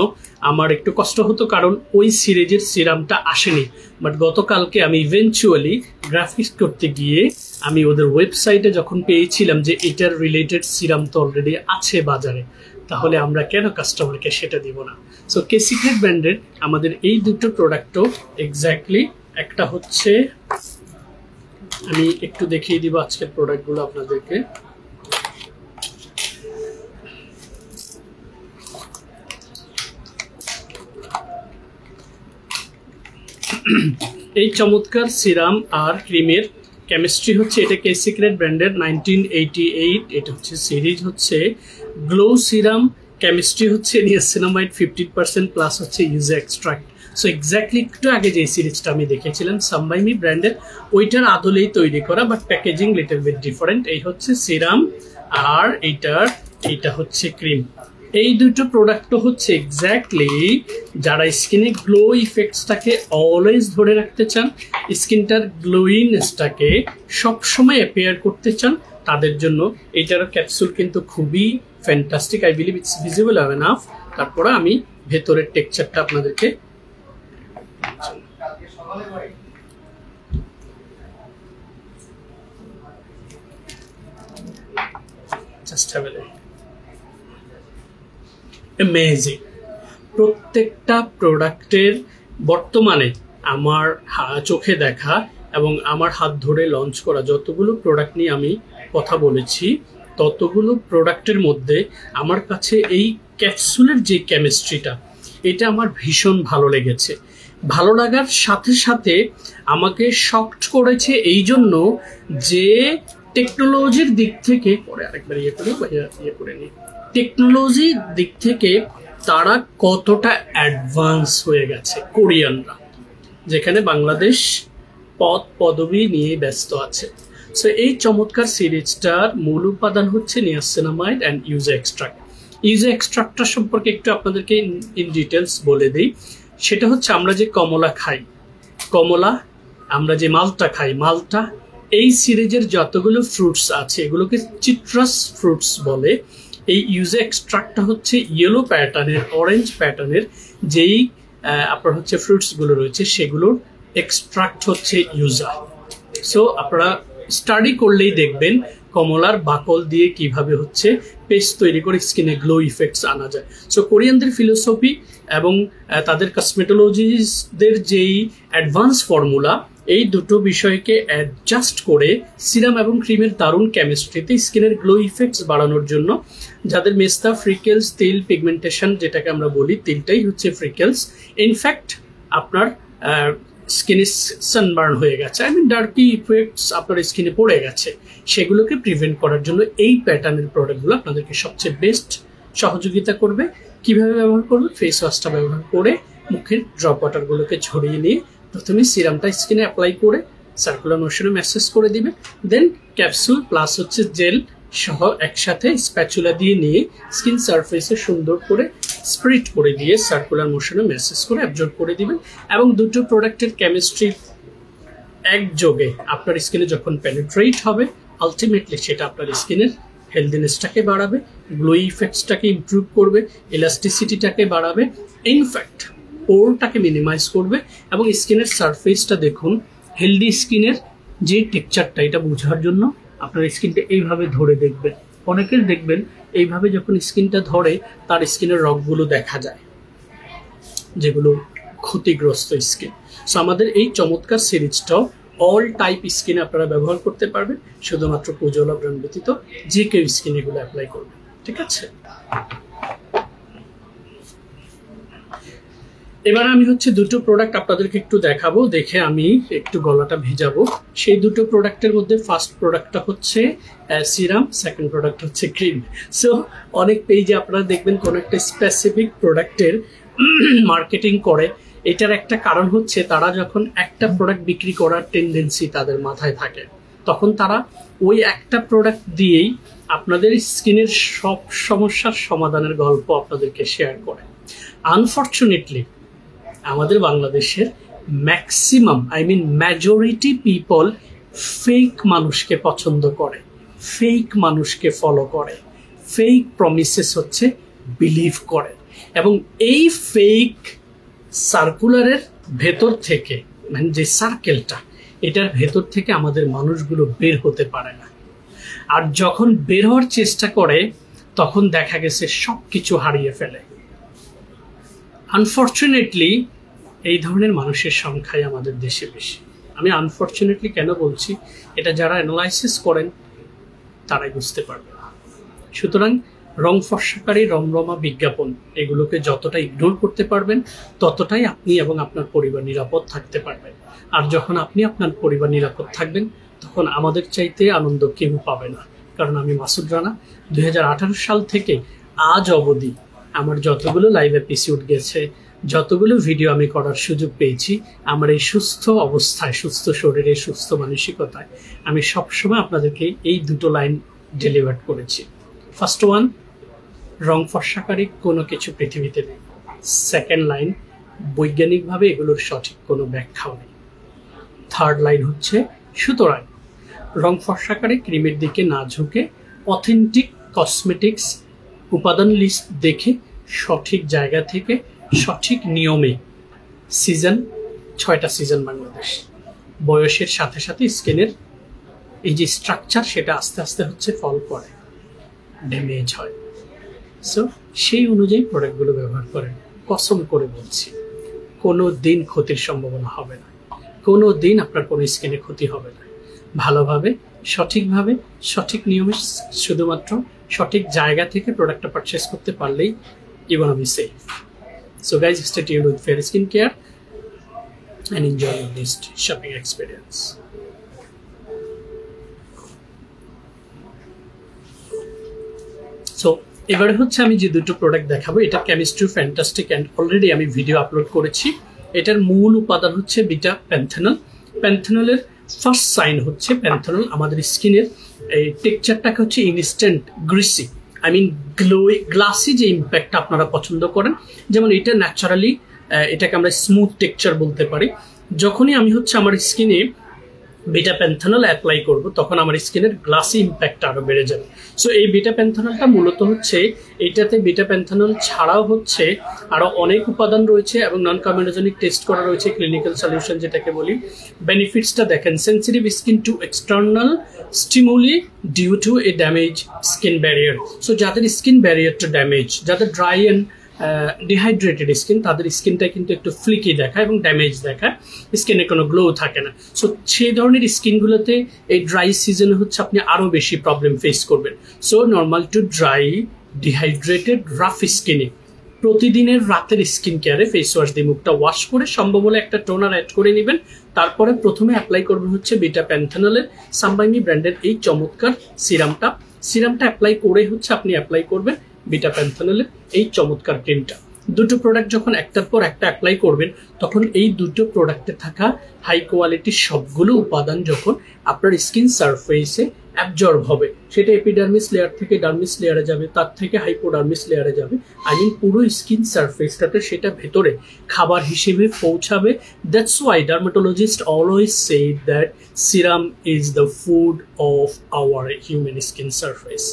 আমার একটু কষ্ট হতো, কারণ ওই সিরিজের সিরামটা আসেনি। বাট গতকালকে আমি ইভেনচুয়ালি গ্রাফিক্স করতে গিয়ে আমি ওদের ওয়েবসাইটে যখন পেয়েছিলাম যে এটার রিলেটেড সিরাম তো অলরেডি আছে বাজারে, তাহলে আমরা কেন কাস্টমারকে সেটা দিব না। সো কে সিক্রেট ব্র্যান্ডের আমাদের এই দুটো প্রোডাক্টও এক্স্যাক্টলি, একটা হচ্ছে আমি একটু দেখিয়ে দিব আজকের প্রোডাক্টগুলো আপনাদেরকে। এই চমৎকার সিরাম আর ক্রিমের কেমিস্ট্রি হচ্ছে, এটা কে সিক্রেট ব্র্যান্ডের 1988, এটা হচ্ছে সিরিজ হচ্ছে গ্লো সিরাম, কেমিস্ট্রি হচ্ছে নিয়াসিনামাইড 15% প্লাস হচ্ছে ইউজা এক্সট্রাক্ট। সো এক্স্যাক্টলি একটু আগে যে সিরিজটা আমি দেখেছিলাম সামবাইমি ব্র্যান্ডের, ওইটার আদলেই তৈরি করা, but packaging little bit different. এই হচ্ছে সিরাম আর এইটা হচ্ছে ক্রিম। এই দুটো প্রোডাক্ট হচ্ছে এক্স্যাক্টলি যারা স্কিনে গ্লো ইফেক্টসটাকে অলওয়েজ ধরে রাখতে চান, স্কিনটার গ্লোইনেসটাকে সবসময় অ্যাপিয়ার করতে চান, তাদের জন্য এইটার ক্যাপসুল কিন্তু খুবই fantastic. I believe it's visible enough. তারপরে আমি ভেতরের টেক্সচারটা আপনাদেরকে just have a look. Amazing. প্রত্যেকটা প্রোডাক্টের বর্তমানে আমার চোখে দেখা এবং আমার হাত ধরে লঞ্চ করা যতগুলো প্রোডাক্ট নিয়ে আমি কথা বলেছি, ততগুলো প্রোডাক্টের মধ্যে আমার কাছে এই ক্যাপসুলের যে কেমিস্ট্রিটা, এটা আমার ভীষণ ভালো লেগেছে। ভালো লাগার সাথে সাথে আমাকে শকড করেছে এই জন্য যে টেকনোলজির দিক থেকে, পরে আরেকবার করে নিই, টেকনোলজির দিক থেকে তারা কতটা অ্যাডভান্স হয়ে গেছে কোরিয়ানরা, যেখানে বাংলাদেশ পদবি নিয়ে ব্যস্ত আছে। সো এই চমৎকার সিরিজটার মূল উপাদান হচ্ছে নিয়াসিনামাইড অ্যান্ড ইউজা এক্সট্রাক্ট। ইউজা এক্সট্রাক্টটা সম্পর্কে একটু আপনাদেরকে ইন ডিটেলস বলে দিই। সেটা হচ্ছে আমরা যে কমলা খাই, আমরা যে মালটা খাই, মালটা, এই সিরিজের যতগুলো ফ্রুটস আছে এগুলোকে চিট্রাস ফ্রুটস বলে। এই ইউজা এক্সট্রাক্টটা হচ্ছে ইয়েলো প্যাটার্নের, অরেঞ্জ প্যাটার্নের যেই আপনার হচ্ছে ফ্রুটসগুলো রয়েছে সেগুলোর এক্সট্রাক্ট হচ্ছে ইউজা। সো আপনারা স্টাডি করলেই দেখবেন কমলার বাকল দিয়ে কিভাবে হচ্ছে পেস্ট তৈরি করে স্কিনে গ্লো ইফেক্টস আনা যায়। সো কোরিয়ানদের ফিলোসফি এবং তাদের কসমেটোলজিস্টদের যেই অ্যাডভান্স ফর্মুলা, এই দুটো বিষয়কে অ্যাডজাস্ট করে সিরাম এবং ক্রিমের দারুণ কেমিস্ট্রিতে স্কিনের গ্লো ইফেক্টস বাড়ানোর জন্য, যাদের মেস্তা, ফ্রিকেলস, তিল, পিগমেন্টেশন যেটাকে আমরা বলি, তিলটাই হচ্ছে ফ্রিকেলস, ইনফ্যাক্ট আপনার স্কিনে সানবার্ন হয়ে গেছে, ডার্কি ইফেক্টস আপনার স্কিনে পড়ে গেছে, সেগুলোকে প্রিভেন্ট করার জন্য এই প্যাটার্নের প্রোডাক্টগুলো আপনাদেরকে সবচেয়ে বেস্ট সহযোগিতা করবে। কিভাবে ব্যবহার করবে? ফেস ওয়াশটা ব্যবহার করে মুখের ড্রপ ওয়াটারগুলোকে ঝরিয়ে নিয়ে প্রথমে সিরামটা স্কিনে অ্যাপ্লাই করে সার্কুলার মোশনে ম্যাসেজ করে দিবে, দেন ক্যাপসুল প্লাস হচ্ছে জেল সহ একসাথে স্প্যাচুলা দিয়ে নিয়ে স্কিন সারফেসে সুন্দর করে স্প্রিট করে দিয়ে সার্কুলার মোশনে ম্যাসেজ করে অ্যাবজর্ব করে দিবেন। এবং দুটো প্রোডাক্টের কেমিস্ট্রি একযোগে আপনার স্কিনে যখন পেনিট্রেট হবে, আলটিমেটলি সেটা আপনার স্কিনের হেলদিনেসটাকে বাড়াবে, গ্লো ইফেক্টসটাকে ইমপ্রুভ করবে, ইলাস্টিসিটিটাকে বাড়াবে, ইনফ্যাক্ট পোরটাকে মিনিমাইজ করবে। এবং স্কিনের সারফেসটা দেখুন, হেলদি স্কিনের যে টেক্সচারটা, এটা বোঝার জন্য আপনার স্কিনটা এইভাবে ধরে দেখবেন। অনেকের দেখবেন এইভাবে যখন স্কিনটা ধরে তার স্কিনের রগগুলো দেখা যায়, যেগুলো ক্ষতিগ্রস্ত স্কিন। সো আমাদের এই চমৎকার সিরিজটাও অল টাইপ স্কিনে আপনারা ব্যবহার করতে পারবেন, শুধুমাত্র পুজোলা ব্র্যান্ড ব্যতীত যে কেউ স্কিন এগুলো অ্যাপ্লাই করবে। ঠিক আছে, এবার আমি হচ্ছে দুটো প্রোডাক্ট আপনাদেরকে একটু দেখাবো, দেখে আমি একটু গলাটা ভিজাবো। সেই দুটো প্রোডাক্টের মধ্যে ফার্স্ট প্রোডাক্টটা হচ্ছে সিরাম, সেকেন্ড প্রোডাক্ট হচ্ছে ক্রিম। সো অনেক পেজে আপনারা দেখবেন কোনো একটা স্পেসিফিক প্রোডাক্টের মার্কেটিং করে, এটার একটা কারণ হচ্ছে তারা যখন একটা প্রোডাক্ট বিক্রি করার টেন্ডেন্সি তাদের মাথায় থাকে, তখন তারা ওই একটা প্রোডাক্ট দিয়েই আপনাদের স্কিনের সব সমস্যার সমাধানের গল্প আপনাদেরকে শেয়ার করে। আনফর্চুনেটলি আমাদের বাংলাদেশের ম্যাক্সিমাম, মেজরিটি পিপল ফেক মানুষকে পছন্দ করে, ফেক মানুষকে ফলো করে, ফেক প্রমিসেস হচ্ছে বিলিভ করে। এবং এই ফেক সার্কুলারের ভেতর থেকে, যে সার্কেলটা, এটার ভেতর থেকে আমাদের মানুষগুলো বের হতে পারে না। আর যখন বের হওয়ার চেষ্টা করে তখন দেখা গেছে সব কিছু হারিয়ে ফেলে। আনফর্চুনেটলি এই ধরনের মানুষের সংখ্যাই আমাদের দেশে বেশি। আমি আনফর্চুনেটলি কেন বলছি, এটা যারা অ্যানালাইসিস করেন তারাই বুঝতে পারবে। সুতরাং রং ফর্সাকারী রমরমা বিজ্ঞাপন এগুলোকে যতটা ইগনোর করতে পারবেন, ততটাই আপনি এবং আপনার পরিবার নিরাপদ থাকতে পারবেন। আর যখন আপনি আপনার পরিবার নিরাপদ থাকবেন, তখন আমাদের চাইতে আনন্দ কেউ পাবে না। কারণ আমি মাসুদ রানা 2018 সাল থেকে আজ অবধি আমার যতগুলো লাইভ এপিসোড গেছে, যতগুলো ভিডিও আমি করার সুযোগ পেয়েছি আমার এই সুস্থ অবস্থায়, সুস্থ শরীরে, সুস্থ মানসিকতায় আমি সবসময় আপনাদেরকে এই দুটো লাইন ডেলিভার করেছি। ফার্স্ট ওয়ান, রং ফর্সাকারী কোনো কিছু পৃথিবীতে নেই। সেকেন্ড লাইন, বৈজ্ঞানিকভাবে এগুলোর সঠিক কোনো ব্যাখ্যাও নেই। থার্ড লাইন হচ্ছে, সুতরাং রং ফর্সাকারী ক্রিমের দিকে না ঝুঁকে অথেন্টিক কসমেটিক্স উপাদান লিস্ট দেখে সঠিক জায়গা থেকে সঠিক নিয়মে সিজন, 6টা সিজন বাংলাদেশ, বয়সের সাথে সাথে স্কিনের এই যে স্ট্রাকচার সেটা আস্তে আস্তে হচ্ছে ফল করে, ড্যামেজ হয়। সো সেই অনুযায়ী প্রোডাক্টগুলো ব্যবহার করেন। কসম করে বলছি কোনো দিন ক্ষতির সম্ভাবনা হবে না, কোনো দিন আপনার কোনো স্কিনে ক্ষতি হবে না। ভালোভাবে, সঠিকভাবে, সঠিক নিয়মে, শুধুমাত্র সঠিক জায়গা থেকে প্রোডাক্টটা পারচেস করতে পারলেই you wanna be safe. So guys, stay tuned with Fair Skin Care and enjoy your next shopping experience. So এবারে হচ্ছে আমি যে দুটো প্রোডাক্ট দেখাবো, এটা কেমিস্ট্রি ফ্যান্টাস্টিক অ্যান্ড অলরেডি আমি ভিডিও আপলোড করেছি। এটার মূল উপাদান হচ্ছে বিটা প্যান্থেনল। প্যান্থেনলের ফার্স্ট সাইন হচ্ছে প্যান্থেনল আমাদের স্কিনের এই টেক্সচারটাকে হচ্ছে instant greasy, I mean glassy যে ইম্প্যাক্ট আপনারা পছন্দ করেন, যেমন এটা ন্যাচারালি এটাকে আমরা স্মুথ টেক্সচার বলতে পারি। যখনই আমি হচ্ছে আমার স্কিনে বিটা প্যান্থেনল অ্যাপ্লাই করব তখন আমার স্কিনের গ্লাসি ইম্প্যাক্ট আরও বেড়ে যাবে। সো এই বিটা প্যান্থেনলটা মূলত হচ্ছে, এইটাতে বিটা প্যান্থেনল ছাড়াও হচ্ছে আরও অনেক উপাদান রয়েছে এবং নন কমিউনোজেনিক টেস্ট করা রয়েছে, ক্লিনিক্যাল সলিউশন যেটাকে বলি। বেনিফিটসটা দেখেন, sensitive skin to external stimuli due to a damage skin barrier. So যাদের স্কিন ব্যারিয়ারটা ড্যামেজ, যাদের ড্রাই অ্যান্ড ডিহাইড্রেটেড স্কিন, তাদের স্কিনটা কিন্তু একটু ফ্লিকি দেখায় এবং ড্যামেজ দেখায়, স্কিনে কোনো গ্লো থাকে না। সো সেই ধরনের স্কিনগুলোতে এই ড্রাই সিজনে হচ্ছে আপনি আরও বেশি প্রবলেম ফেস করবেন। So normal to dry, dehydrated, rough স্কিনে প্রতিদিনের রাতের স্কিন কেয়ারে ফেস ওয়াশ দিয়ে মুখটা ওয়াশ করে সম্ভব হলে একটা টোনার অ্যাড করে নেবেন। তারপরে প্রথমে অ্যাপ্লাই করবেন হচ্ছে বিটা প্যান্থেনলের সানবাইমি ব্র্যান্ডের এই চমৎকার সিরামটা। সিরামটা অ্যাপ্লাই করে হচ্ছে আপনি অ্যাপ্লাই করবেন বিটা প্যান্থেনলের এই চমৎকার ক্রিমটা। দুটো প্রোডাক্ট যখন একটার পর একটা অ্যাপ্লাই করবেন তখন এই দুটো প্রোডাক্টে থাকা হাই কোয়ালিটির সবগুলো উপাদান যখন আপনার স্কিন সারফেসে অ্যাবজর্ব হবে, সেটা এপিডার্মিস লেয়ার থেকে ডার্মিস লেয়ারে যাবে, তার থেকে হাইপোডার্মিস লেয়ারে যাবে, আই মিন পুরো স্কিন সারফেসটাতে সেটা ভেতরে খাবার হিসেবে পৌঁছাবে। That's why dermatologist always say that serum is the food of our human skin surface.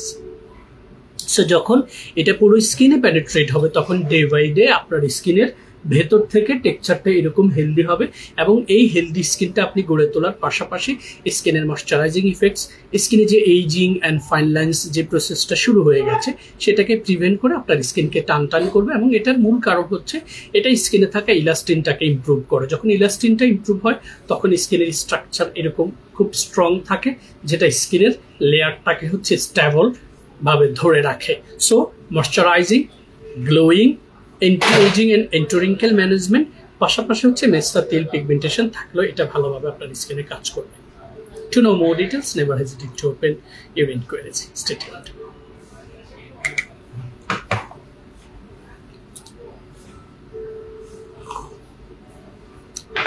So যখন এটা পুরো স্কিনে পেনিট্রেট হবে তখন ডে বাই ডে আপনার স্কিনের ভেতর থেকে টেক্সচারটা এরকম হেলদি হবে এবং এই হেলদি স্কিনটা আপনি গড়ে তোলার পাশাপাশি স্কিনের ময়শ্চারাইজিং ইফেক্টস, স্কিনে যে এইজিং অ্যান্ড ফাইন লাইন্স যে প্রসেসটা শুরু হয়ে গেছে সেটাকে প্রিভেন্ট করে আপনার স্কিনকে টান করবে। এবং এটার মূল কারণ হচ্ছে এটা স্কিনে থাকা ইলাস্টিনটাকে ইমপ্রুভ করে। যখন ইলাস্টিনটা ইমপ্রুভ হয় তখন স্কিনের স্ট্রাকচার এরকম খুব স্ট্রং থাকে, যেটা স্কিনের লেয়ারটাকে হচ্ছে স্টেবল ভাবে ধরে রাখে। So moisturising, glowing, anti ageing and antiwrinkle management, পাশাপাশি হচ্ছে মেস্তা তেল পিগমেন্টেশন থাকলেও এটা ভালোভাবে আপনার স্কিনে কাজ করবে। To know more details, never hesitate to open your inquiries. Stay tuned.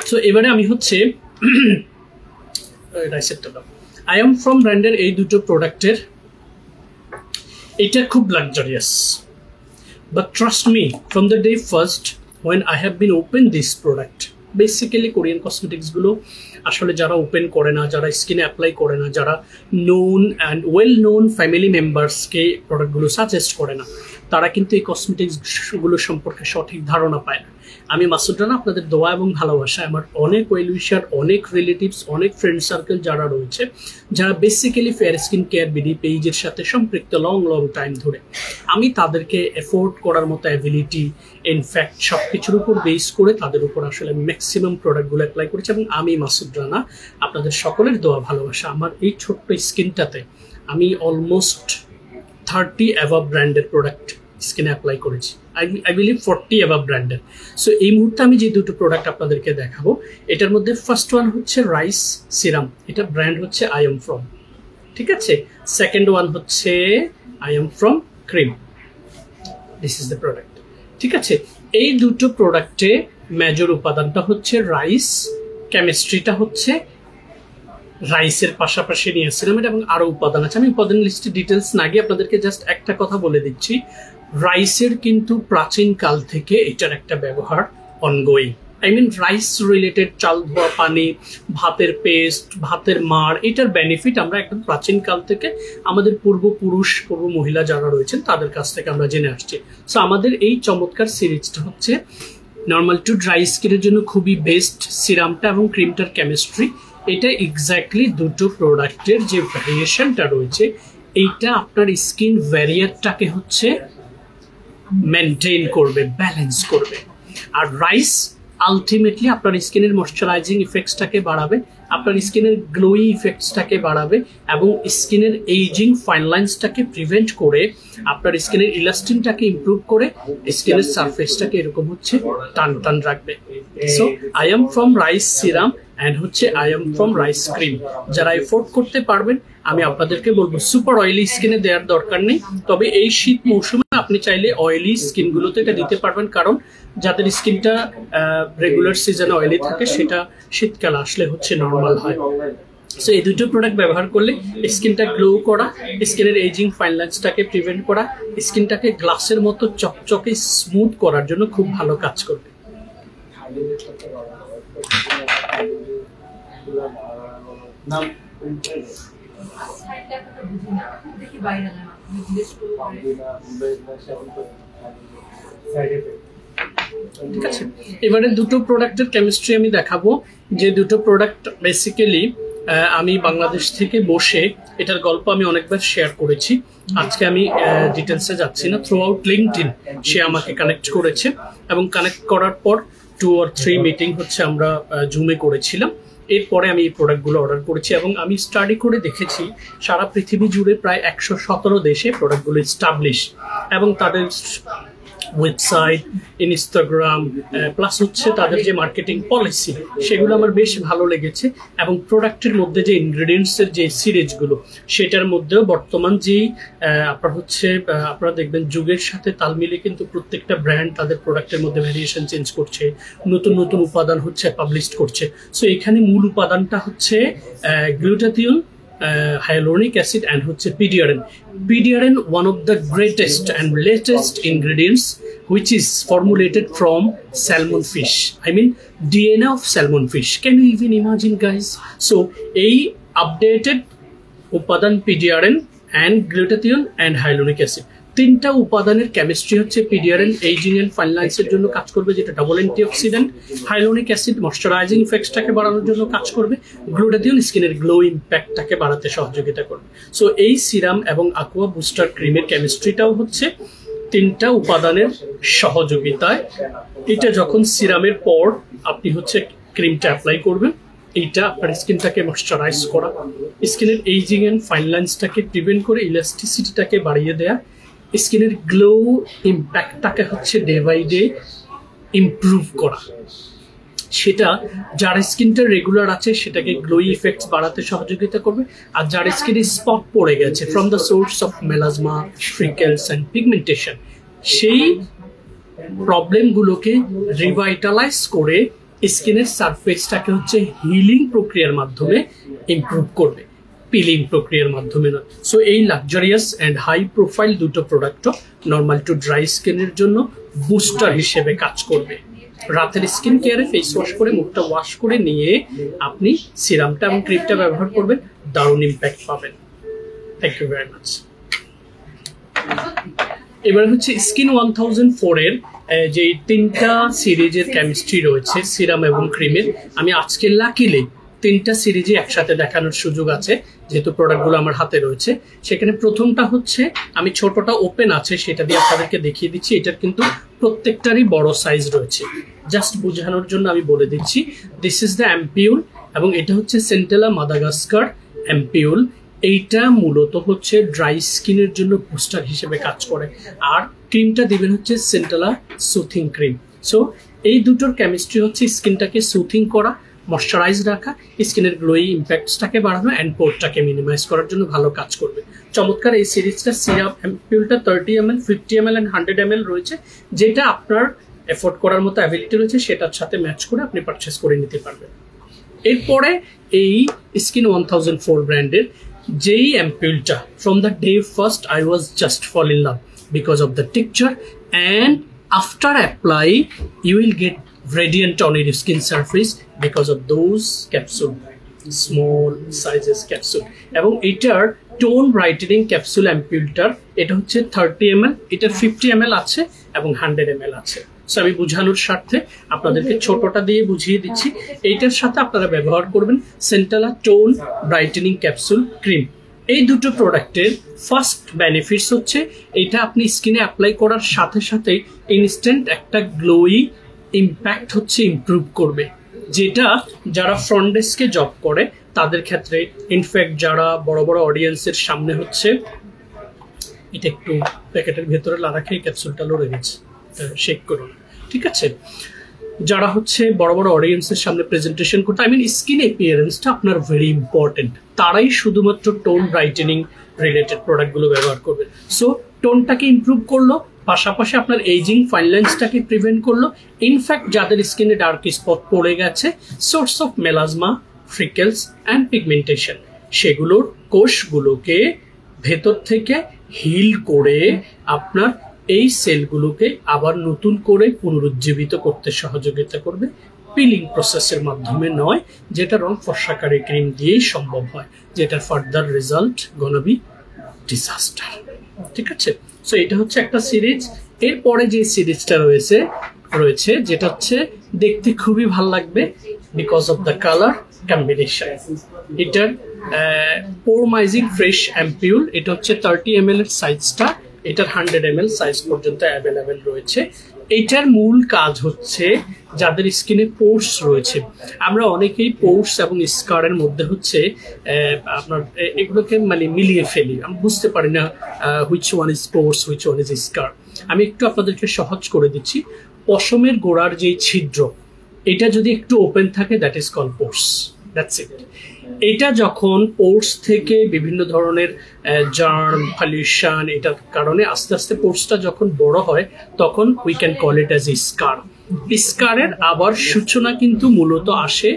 So এবারে আমি হচ্ছে আই এম ফ্রম ব্র্যান্ডের এই দুটো প্রোডাক্টের, এটা খুব luxurious, but trust me, from the day first when I have been open this product, basically Korean cosmetics গুলো আসলে যারা ওপেন করে না, যারা স্কিনে অ্যাপ্লাই করে না, যারা known and well known family মেম্বার্সকে প্রোডাক্টগুলো সাজেস্ট করে না, তারা কিন্তু এই কসমেটিক্সগুলো সম্পর্কে সঠিক ধারণা পায় না। আমি মাসুদ রানা, আপনাদের দোয়া এবং ভালোবাসা, আমার অনেক ওয়েল উইশার, অনেক রিলেটিভস, অনেক ফ্রেন্ড সার্কেল যারা রয়েছে, যারা basically fair skin care BD পেজের সাথে সম্পৃক্ত লং টাইম ধরে, আমি তাদেরকে এফোর্ড করার মতো অ্যাবিলিটি, ইনফ্যাক্ট সব কিছুর উপর বেস করে তাদের উপর আসলে ম্যাক্সিমাম প্রোডাক্টগুলো অ্যাপ্লাই করেছি। এবং আমি মাসুদ রানা, আপনাদের সকলের দোয়া ভালোবাসা, আমার এই ছোট্ট স্কিনটাতে আমি অলমোস্ট 30 অ্যাভাব ব্র্যান্ডের প্রোডাক্ট স্কিনে অ্যাপ্লাই করেছি, আই বিলিভ 40 অ্যাভাব ব্র্যান্ডের। সো এই মুহূর্তে আমি যে দুটো প্রোডাক্ট আপনাদেরকে দেখাবো, এটার মধ্যে ফার্স্ট ওয়ান হচ্ছে রাইস সিরাম, এটা ব্র্যান্ড হচ্ছে আই এম ফ্রম, ঠিক আছে। সেকেন্ড ওয়ান হচ্ছে I'm from cream, this is the product, ঠিক আছে। এই দুটো প্রোডাক্টে মেজর উপাদানটা হচ্ছে রাইস, কেমিস্ট্রিটা হচ্ছে রাইসের পাশাপাশি নিয়াসিনামাইড এবং আরো উপাদান আছে। আমি উপাদান লিস্টে ডিটেলস না গিয়ে আপনাদেরকে জাস্ট একটা কথা বলে দিচ্ছি, রাইসের কিন্তু প্রাচীন কাল থেকে এটার একটা ব্যবহার ongoing. I mean rice related, চাল ধোয়া পানি, ভাতের পেস্ট, ভাতের মাড়, এটার বেনিফিট আমরা একদম প্রাচীন কাল থেকে আমাদের পূর্বপুরুষ, পূর্ব মহিলা যারা রয়েছেন তাদের কাছ থেকে আমরা জেনে আসছি। সো আমাদের এই চমৎকার সিরিজটা হচ্ছে নর্মাল টু ড্রাই স্কিনের জন্য খুবই বেস্ট সিরামটা এবং ক্রিমটার কেমিস্ট্রি। এটা এক্স্যাক্টলি দুটো প্রোডাক্টের যে ভ্যারিয়েশনটা রয়েছে এইটা আপনার স্কিন ভ্যারিয়ারটাকে হচ্ছে মেনটেন করবে, ব্যালেন্স করবে। আর রাইস আলটিমেটলি আপনার স্কিনের ময়শ্চারাইজিং ইফেক্টসটাকে বাড়াবে, আপনার স্কিনের গ্লোয়ি ইফেক্টসটাকে বাড়াবে এবং স্কিনের এইজিং ফাইন লাইন্সটাকে প্রিভেন্ট করে আপনার স্কিনের ইলাস্টিনটাকে ইমপ্রুভ করে স্কিনের সারফেসটাকে এরকম হচ্ছে টান টান রাখবে। So I'm from rice serum and হচ্ছে I'm from rice cream. যারা এফোর্ড করতে পারবেন আমি আপনাদেরকে বলবো সুপার অয়েলি স্কিনে দেওয়ার দরকার নেই, তবে এই শীত মৌসুমে আপনি চাইলে অয়েলি স্কিনগুলোতে এটা দিতে পারবেন, কারণ যাদের স্কিনটা রেগুলার সিজনে অয়েলি থাকে সেটা শীতকাল আসলে হচ্ছে নর্মাল হয়। সো এই দুটো প্রোডাক্ট ব্যবহার করলে স্কিনটা গ্লো করা, স্কিনের এজিং ফাইন লাইন্সটাকে প্রিভেন্ট করা, স্কিনটাকে গ্লাসের মতো চকচকে স্মুথ করার জন্য খুব ভালো কাজ করবে। ঠিক আছে, এবারে দুটো প্রোডাক্টের কেমিস্ট্রি আমি দেখাবো। যে দুটো প্রোডাক্ট বেসিক্যালি আমি বাংলাদেশ থেকে বসে এটার গল্প আমি অনেকবার শেয়ার করেছি, আজকে আমি ডিটেলসে যাচ্ছি না। থ্রু আউট লিঙ্কডইন সে আমাকে কানেক্ট করেছে এবং কানেক্ট করার পর 2 or 3 মিটিং হচ্ছে আমরা জুমে করেছিলাম। এরপরে আমি এই প্রোডাক্টগুলো অর্ডার করেছি এবং আমি স্টাডি করে দেখেছি সারা পৃথিবী জুড়ে প্রায় 117 দেশে প্রোডাক্টগুলো এস্টাবলিশ এবং তাদের ওয়েবসাইট, ইনস্টাগ্রাম প্লাস হচ্ছে তাদের যে মার্কেটিং পলিসি সেগুলো আমার বেশ ভালো লেগেছে। এবং প্রোডাক্টের মধ্যে যে ইনগ্রেডিয়েন্টসের যে সিরিজগুলো সেটার মধ্যেও বর্তমান যেই আপনার হচ্ছে আপনারা দেখবেন যুগের সাথে তাল মিলিয়ে কিন্তু প্রত্যেকটা ব্র্যান্ড তাদের প্রোডাক্টের মধ্যে ভ্যারিয়েশন চেঞ্জ করছে, নতুন নতুন উপাদান হচ্ছে পাবলিশ করছে। সো এখানে মূল উপাদানটা হচ্ছে গ্লুটাথিওন, hyaluronic acid and হচ্ছে PDRN. PDRN, one of the greatest and latest ingredients which is formulated from salmon fish. I mean DNA of salmon fish. Can you even imagine, guys? So এই updated উপাদান PDRN and glutathione and hyaluronic acid, তিনটা উপাদানের chemistry হচ্ছে PDRN ageing and fine লাইন্সের জন্য কাজ করবে, যেটা double antioxidant, hyaluronic acid moisturising ইফেক্টসটাকে বাড়ানোর জন্য কাজ করবে, গ্লুটাথিওন স্কিনের গ্লো ইম্প্যাক্টটাকে বাড়াতে সহযোগিতা করবে। সো এই সিরাম এবং aqua বুস্টার ক্রিমের কেমিস্ট্রিটাও হচ্ছে তিনটা উপাদানের সহযোগিতায়। এটা যখন সিরামের পর আপনি হচ্ছে ক্রিমটা অ্যাপ্লাই করবেন, এইটা আপনার স্কিনটাকে ময়শ্চারাইজ করা, স্কিনের এইজিং এন্ড ফাইন লাইন্সটাকে প্রিভেন্ট করে ইলাস্টিসিটিটাকে বাড়িয়ে দেয়া, স্কিনের গ্লো ইম্প্যাক্টটাকে হচ্ছে ডে বাই ডে ইমপ্রুভ করা, সেটা যার স্কিনটা রেগুলার আছে সেটাকে গ্লোই ইফেক্টস বাড়াতে সহযোগিতা করবে। আর যার স্কিনে স্পট পড়ে গেছে from the source of melasma, freckles and pigmentation, সেই প্রবলেমগুলোকে রিভাইটালাইজ করে স্কিনের সারফেসটাকে হচ্ছে হিলিং প্রক্রিয়ার মাধ্যমে ইমপ্রুভ করবে, পিলিং প্রক্রিয়ার মাধ্যমে না। সো এই লাক্সারিয়াস অ্যান্ড হাই প্রোফাইল দুটো প্রোডাক্টও নর্মাল টু ড্রাই স্কিনের জন্য বুস্টার হিসেবে কাজ করবে। রাতের স্কিন কেয়ারে ফেস ওয়াশ করে মুখটা ওয়াশ করে নিয়ে আপনি সিরামটা এবং ক্রিমটা ব্যবহার করবেন, দারুণ ইম্প্যাক্ট পাবেন। Thank you very much. এবার হচ্ছে স্কিন 1004 এর যে তিনটা সিরিজের কেমিস্ট্রি রয়েছে সিরাম এবং ক্রিমের, আমি আজকে লাকিলি তিনটা সিরিজে একসাথে দেখানোর সুযোগ আছে যেহেতু প্রোডাক্টগুলো আমার হাতে রয়েছে। সেখানে প্রথমটা হচ্ছে আমি ছোটটা ওপেন আছে সেটা দিয়ে আপনাদেরকে দেখিয়ে দিচ্ছি, এটার কিন্তু প্রত্যেকটারই বড় সাইজ রয়েছে, জাস্ট বোঝানোর জন্য আমি বলে দিচ্ছি। দিস ইজ দ্য অ্যাম্পিউল এবং এটা হচ্ছে সেন্টেলা মাদাগাস্কার অ্যাম্পিউল। এইটা মূলত হচ্ছে ড্রাই স্কিনের জন্য বুস্টার হিসেবে কাজ করে, আর ক্রিমটা দিবেন হচ্ছে সেন্টেলা সুথিং ক্রিম। সো এই দুটোর কেমিস্ট্রি হচ্ছে স্কিনটাকে সুথিং করা, ময়শ্চারাইজ রাখা, স্কিনের গ্লোয়ি ইম্প্যাক্টসটাকে বাড়ানো অ্যান্ড পোরটাকে মিনিমাইজ করার জন্য ভালো কাজ করবে। চমৎকার এই সিরিজটা সিরাম অ্যাম্পিউলটা 30 ml, 50 ml অ্যান্ড 100 ml রয়েছে, যেটা আপনার এফোর্ড করার মতো অ্যাবিলিটি রয়েছে সেটার সাথে ম্যাচ করে আপনি পারচেস করে নিতে পারবেন। এরপরে এই স্কিন 1004 ব্র্যান্ডের যেই অ্যাম্পুলটা, from the day first I was just fall in love because of the texture, and after apply you will get radiant on your skin surface because of those capsule, small sizes capsule। এবং এটার tone brightening capsule অ্যাম্পুলটার এটা হচ্ছে 30 ml, এটার 50 ml আছে এবং 100 ml আছে। So আমি বোঝানোর স্বার্থে আপনাদেরকে ছোটটা দিয়ে বুঝিয়ে দিচ্ছি। এইটার সাথে আপনারা ব্যবহার করবেন সেন্টালা টোন ব্রাইটেনিং ক্যাপসুল ক্রিম। এই দুটো প্রোডাক্টের ফার্স্ট বেনিফিটস হচ্ছে এটা আপনি স্কিনে অ্যাপ্লাই করার সাথে সাথে ইনস্ট্যান্ট একটা গ্লোয়ি ইম্প্যাক্ট হচ্ছে ইমপ্রুভ করবে, যেটা যারা ফ্রন্ট ডেস্কে জব করে তাদের ক্ষেত্রে, ইনফ্যাক্ট যারা বড় বড় অডিয়েন্সের সামনে হচ্ছে, এটা একটু প্যাকেটের ভেতরে লাগা খেয়ে ক্যাপসুলটা লড়ে গেছে, শেক করুন, ঠিক আছে। যারা হচ্ছে বড় বড় অডিয়েন্সের সামনে প্রেজেন্টেশন করতে, আই মিন স্কিন অ্যাপিয়ারেন্সটা আপনার ভেরি ইম্পর্টেন্ট, তারাই শুধুমাত্র টোন ব্রাইটেনিং রিলেটেড প্রোডাক্টগুলো ব্যবহার করবে। সো টোনটাকে ইমপ্রুভ করলো, পাশাপাশি আপনার এইজিং ফাইন লাইন্সটাকে প্রিভেন্ট করলো। ইনফ্যাক্ট যাদের স্কিনে ডার্ক স্পট পড়ে গেছে, source of melasma, freckles and pigmentation, সেগুলোর কোষগুলোকে ভেতর থেকে হিল করে আপনার এই সেলগুলোকে আবার নতুন করে পুনরুজ্জীবিত করতে সহযোগিতা করবে, পিলিং প্রসেসের মাধ্যমে নয়, যেটা রং ফর্সাকারী ক্রিম দিয়েই সম্ভব হয়, যেটার further result gonna be disaster, ঠিক আছে। সো এটা হচ্ছে একটা সিরিজ। এরপরে যে সিরিজটা রয়েছে যেটা হচ্ছে দেখতে খুবই ভালো লাগবে because of the colour combination. এটার পোরমাইজিং ফ্রেশ অ্যাম্পিউল, এটা হচ্ছে 30 ml এর সাইজটা, এটার 100 ml সাইজ পর্যন্ত অ্যাভেলেবেল রয়েছে। এটার মূল কাজ হচ্ছে যাদের স্কিনে পোর্স রয়েছে, আমরা অনেকেই পোর্স এবং স্কারের মধ্যে হচ্ছে আপনার এগুলোকে মানে মিলিয়ে ফেলি, আমি বুঝতে পারি না which one is pores, which one is scar. আমি একটু আপনাদেরকে সহজ করে দিচ্ছি। পশমের গোড়ার যেই ছিদ্র, এটা যদি একটু ওপেন থাকে that is call pores, that's it. এটা যখন পোর্স থেকে বিভিন্ন ধরনের জার্ম, পলিউশন, এটার কারণে আস্তে আস্তে পোর্সটা যখন বড় হয় তখন we can call it as scar. স্কারের আবার সূচনা কিন্তু মূলত আসে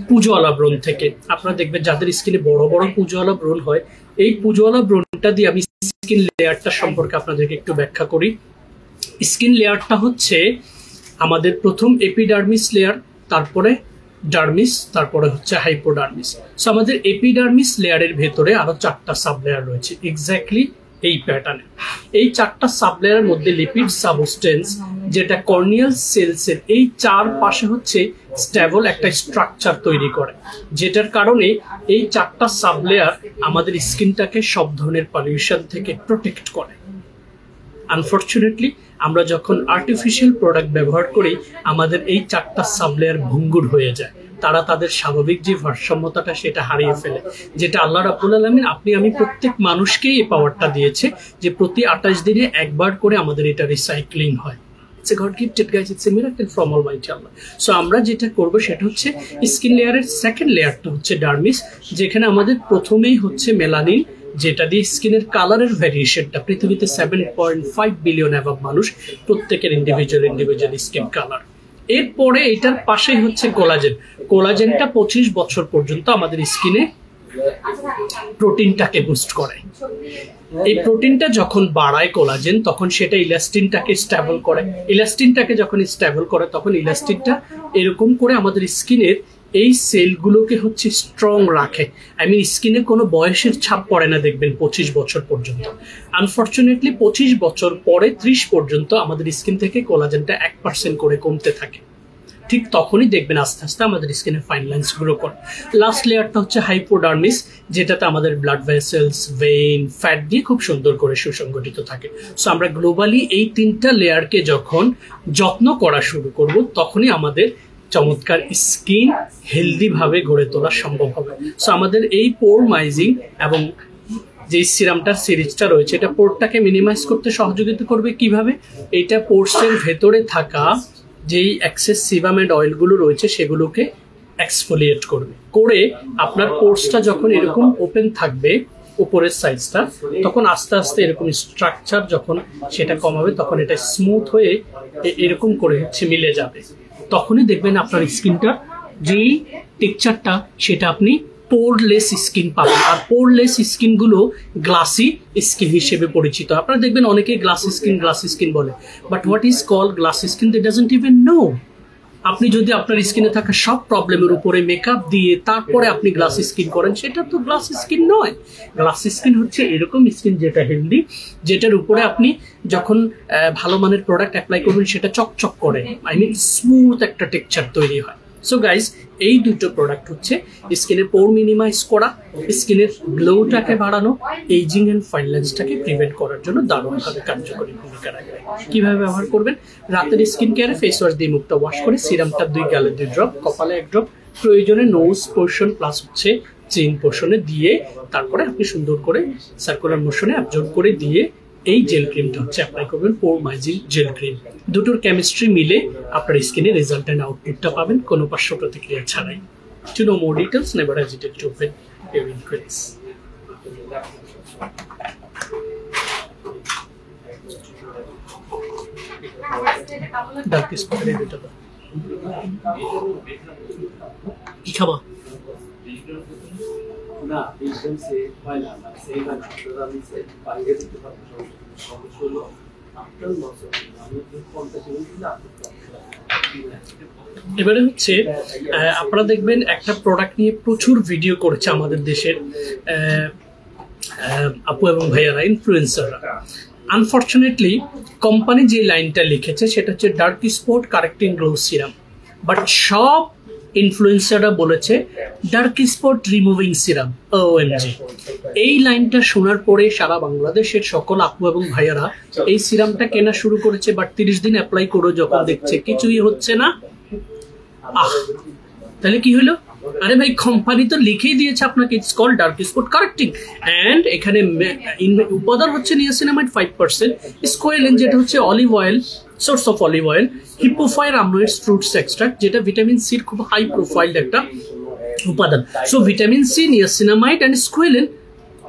পুজোয়ালা ব্রণ থেকে। আপনারা দেখবেন যাদের স্কিনে বড় বড় পুজোয়ালা ব্রণ হয়, এই পুজোয়ালা ব্রণটা দিয়ে আমি স্কিন লেয়ারটা সম্পর্কে আপনাদেরকে একটু ব্যাখ্যা করি। স্কিন লেয়ারটা হচ্ছে আমাদের প্রথম এপিডার্মিস লেয়ার, তারপরে ডার্মিস, তারপরে হচ্ছে হাইপোডার্মিস। সো আমাদের এপিডার্মিস লেয়ারের ভেতরে আরো 4টা সাব লেয়ার রয়েছে এক্স্যাক্টলি এই প্যাটার্নে। এই 4টা সাব লেয়ারের মধ্যে লিপিড সাবস্টেন্স, যেটা কর্নিয়াল সেলসের এই চারপাশে হচ্ছে স্ট্যাবল একটা স্ট্রাকচার তৈরি করে, যেটার কারণে এই 4টা সাব লেয়ার আমাদের স্কিনটাকে সব ধরনের পলিউশন থেকে প্রোটেক্ট করে। আনফর্চুনেটলি আমরা যখন আর্টিফিশিয়াল প্রোডাক্ট ব্যবহার করি, আমাদের এই 4টা সাবলেয়ার ভঙ্গুর হয়ে যায়, তারা তাদের স্বাভাবিক যে ভারসাম্যতাটা সেটা হারিয়ে ফেলে, যেটা আল্লাহ রাব্বুল আলামিন আপনি আমি প্রত্যেক মানুষকেই এই পাওয়ারটা দিয়েছে যে প্রতি 28 দিনে একবার করে আমাদের এটা রিসাইক্লিং হয়। It's a God gifted, guys. It's a miracle from Almighty Allah. So আমরা যেটা করব সেটা হচ্ছে স্কিন লেয়ারের সেকেন্ড লেয়ারটা হচ্ছে ডার্মিস, যেখানে আমাদের প্রথমেই হচ্ছে মেলানিন, যেটা দিয়ে স্কিনের কালারের ভ্যারিয়েশনটা, পৃথিবীতে 7.5 বিলিয়ন অ্যাভাব মানুষ, প্রত্যেকের ইন্ডিভিজুয়াল স্কিন কালার। এরপরে এটার পাশেই হচ্ছে কোলাজেন। কোলাজেনটা 25 বছর পর্যন্ত আমাদের স্কিনে প্রোটিনটাকে বুস্ট করে। এই প্রোটিনটা যখন বাড়ায় কোলাজেন, তখন সেটা ইলাস্টিনটাকে স্ট্যাবল করে। ইলাস্টিনটাকে যখন স্ট্যাবল করে, তখন ইলাস্টিনটা এরকম করে আমাদের স্কিনের এই সেলগুলোকে হচ্ছে স্ট্রং রাখে। আই মিন স্কিনে কোনো বয়সের ছাপ পড়ে না দেখবেন 25 বছর পর্যন্ত। আনফর্চুনেটলি 25 বছর পরে 30 পর্যন্ত আমাদের স্কিন থেকে কোলাজেনটা 1% করে কমতে থাকে। ঠিক তখনই দেখবেন আস্তে আস্তে আমাদের স্কিনের ফাইন লাইন্স গ্রো করে। লাস্ট লেয়ারটা হচ্ছে হাইপোডার্মিস, যেটাতে আমাদের ব্লাড ভেসেলস, ভেইন, ফ্যাট দিয়ে খুব সুন্দর করে সুসংগঠিত থাকে। সো আমরা গ্লোবালি এই 3টা লেয়ারকে যখন যত্ন করা শুরু করব, তখনই আমাদের চমৎকার স্কিন হেলদি ভাবে গড়ে তোলা সম্ভব হবে। সো আমাদের এই পোরমাইজিং এবং যে সিরামটার সিরিজটা রয়েছে, এটা পোরটাকে মিনিমাইজ করতে সহযোগিতা করবে। কিভাবে? এটা পোরসের ভেতরে থাকা যেই এক্সেস সিবাম এন্ড অয়েলগুলো রয়েছে সেগুলোকে এক্সফোলিয়েট করবে, করে আপনার পোরসটা যখন এরকম ওপেন থাকবে উপরের সাইজটা, তখন আস্তে আস্তে এরকম স্ট্রাকচার যখন সেটা কমাবে, তখন এটা স্মুথ হয়ে এরকম করে হচ্ছে মিলে যাবে, তখনই দেখবেন আপনার স্কিনটা যেই টেক্সচারটা সেটা আপনি পোরলেস স্কিন পাবেন। আর পোরলেস স্কিন গুলো গ্লাসি স্কিন হিসেবে পরিচিত। আপনারা দেখবেন অনেকে গ্লাস স্কিন বলে, but what is called glass skin they doesn't even know. আপনি যদি আপনার স্কিনে থাকা সব প্রবলেমের উপরে মেকআপ দিয়ে তারপরে আপনি গ্লাস স্কিন করেন, সেটা তো গ্লাস স্কিন নয়। গ্লাস স্কিন হচ্ছে এরকম স্কিন যেটা হেলদি, যেটার উপরে আপনি যখন ভালো মানের প্রোডাক্ট অ্যাপ্লাই করবেন সেটা চকচক করে, আই মিন স্মুথ একটা টেক্সচার তৈরি হয়। সো গাইজ, এই দুটো প্রোডাক্ট হচ্ছে স্কিনের পোর মিনিমাইজ করা, স্কিনের গ্লোটাকে বাড়ানো, এইজিং এন্ড ফাইন লাইন্সটাকে প্রিভেন্ট করার জন্য দারুণভাবে কার্যকরী ভূমিকা রাখে। কিভাবে ব্যবহার করবেন? রাতের স্কিন কেয়ারে ফেস ওয়াশ দিয়ে মুখটা ওয়াশ করে সিরামটা 2 গালে 2 ড্রপ, কপালে 1 ড্রপ, প্রয়োজনে নোজ পোর্শন প্লাস হচ্ছে চেইন পোর্শনে দিয়ে তারপরে আপনি সুন্দর করে সার্কুলার মোশনে অ্যাবজর্ব করে দিয়ে এই জেল ক্রিমটা হচ্ছে অ্যাপ্লাই করবেন, পোরমাইজিং জেল ক্রিম। দুটোর কেমিস্ট্রি মিলে আপনার স্কিনের রেজাল্ট এন্ড আউটপুটটা পাবেন কোনো পার্শ্ব প্রতিক্রিয়া ছাড়াই। To know more details, never hesitate to open your inquiries. Dark spot এর এটা দাও। কি খাবা? না, একদম সে পাইলা না, সেই না আপনারা আমি সে বাইরে দিতে পারবো সমস্যা হলো আপনার লস হবে, আমি 50 মিনিট না। এবারে হচ্ছে আপনারা দেখবেন একটা প্রোডাক্ট নিয়ে প্রচুর ভিডিও করেছে আমাদের দেশের আপু এবং ভাইয়ারা, ইনফ্লুয়েন্সাররা। আনফর্চুনেটলি কোম্পানি যে লাইনটা লিখেছে সেটা হচ্ছে dark spot correcting glow serum, but সব ইনফ্লুয়েন্সাররা বলেছে dark spot removing serum. OMG, এই লাইনটা শোনার পরে সারা বাংলাদেশের সকল আপু এবং ভাইয়ারা এই সিরামটা কেনা শুরু করেছে, বাট 30 দিন অ্যাপ্লাই করে যখন দেখছে কিছুই হচ্ছে না, তাহলে কি হলো? আরে ভাই, কোম্পানি তো লিখেই দিয়েছে আপনাকে it's called dark spot correcting, and এখানে উপাদান হচ্ছে নিয়াসিনামাইড 5%, স্কোয়েলিন যেটা হচ্ছে olive oil, source of olive oil, hippophae rhamnoides fruits extract যেটা ভিটামিন সির খুব হাই প্রোফাইলড একটা উপাদান। So vitamin C, niacinamide and squalene,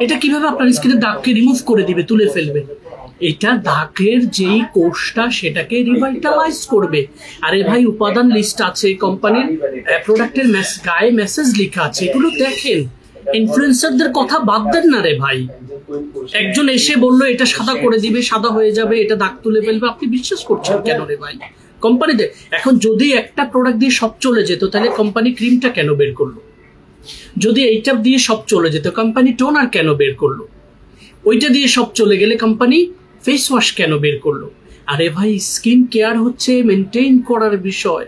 এটা কিভাবে আপনার স্কিনের দাগকে রিমুভ করে দিবে, তুলে ফেলবে? এটা দাগের যেই কোষটা সেটাকে রিভাইটালাইজ করবে। আরে ভাই, উপাদান লিস্ট আছে, কোম্পানির প্রোডাক্টের গায়ে মেসেজ লেখা আছে, এগুলো দেখেন। ইনফ্লুয়েন্সারদের কথা বাদ দেন না রে ভাই। একজন এসে বললো এটা সাদা করে দিবে, সাদা হয়ে যাবে, এটা দাগ তুলে ফেলবে, আপনি বিশ্বাস করছেন কেন রে ভাই? কোম্পানিতে এখন যদি একটা প্রোডাক্ট দিয়ে সব চলে যেত তাহলে কোম্পানি ক্রিমটা কেন বের করলো? যদি এইটা দিয়ে সব চলে যেত কোম্পানি টোনার কেন বের করলো? ওইটা দিয়ে সব চলে গেলে কোম্পানি ফেস ওয়াশ কেন বের করলো? আরে ভাই, স্কিন কেয়ার হচ্ছে মেনটেন করার বিষয়,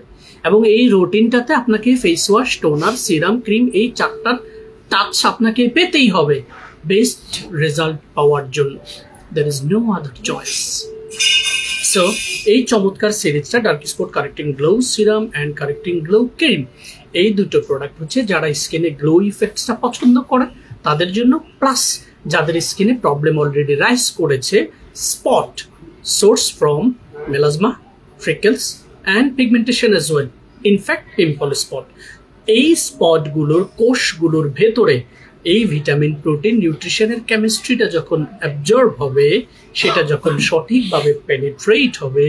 এবং এই রুটিনটাতে আপনাকে face wash, toner, serum, cream, এই 4টার টাচ আপনাকে পেতেই হবে বেস্ট রেজাল্ট পাওয়ার জন্য। there is no other choice. So এই চমৎকার সিরিজটা dark spot correcting glow serum and correcting glow cream, এই দুটো প্রোডাক্ট হচ্ছে যারা স্কিনে গ্লো ইফেক্টসটা পছন্দ করে তাদের জন্য, প্লাস যাদের স্কিনে প্রবলেম অলরেডি রাইজ করেছে, spot source from melasma, freckles and pigmentation as well, in fact pimple spot. এই স্পটগুলোর কোষগুলোর ভেতরে এই ভিটামিন, প্রোটিন, নিউট্রিশনের কেমিস্ট্রিটা যখন অ্যাবজর্ব হবে, সেটা যখন সঠিকভাবে পেনিট্রেট হবে,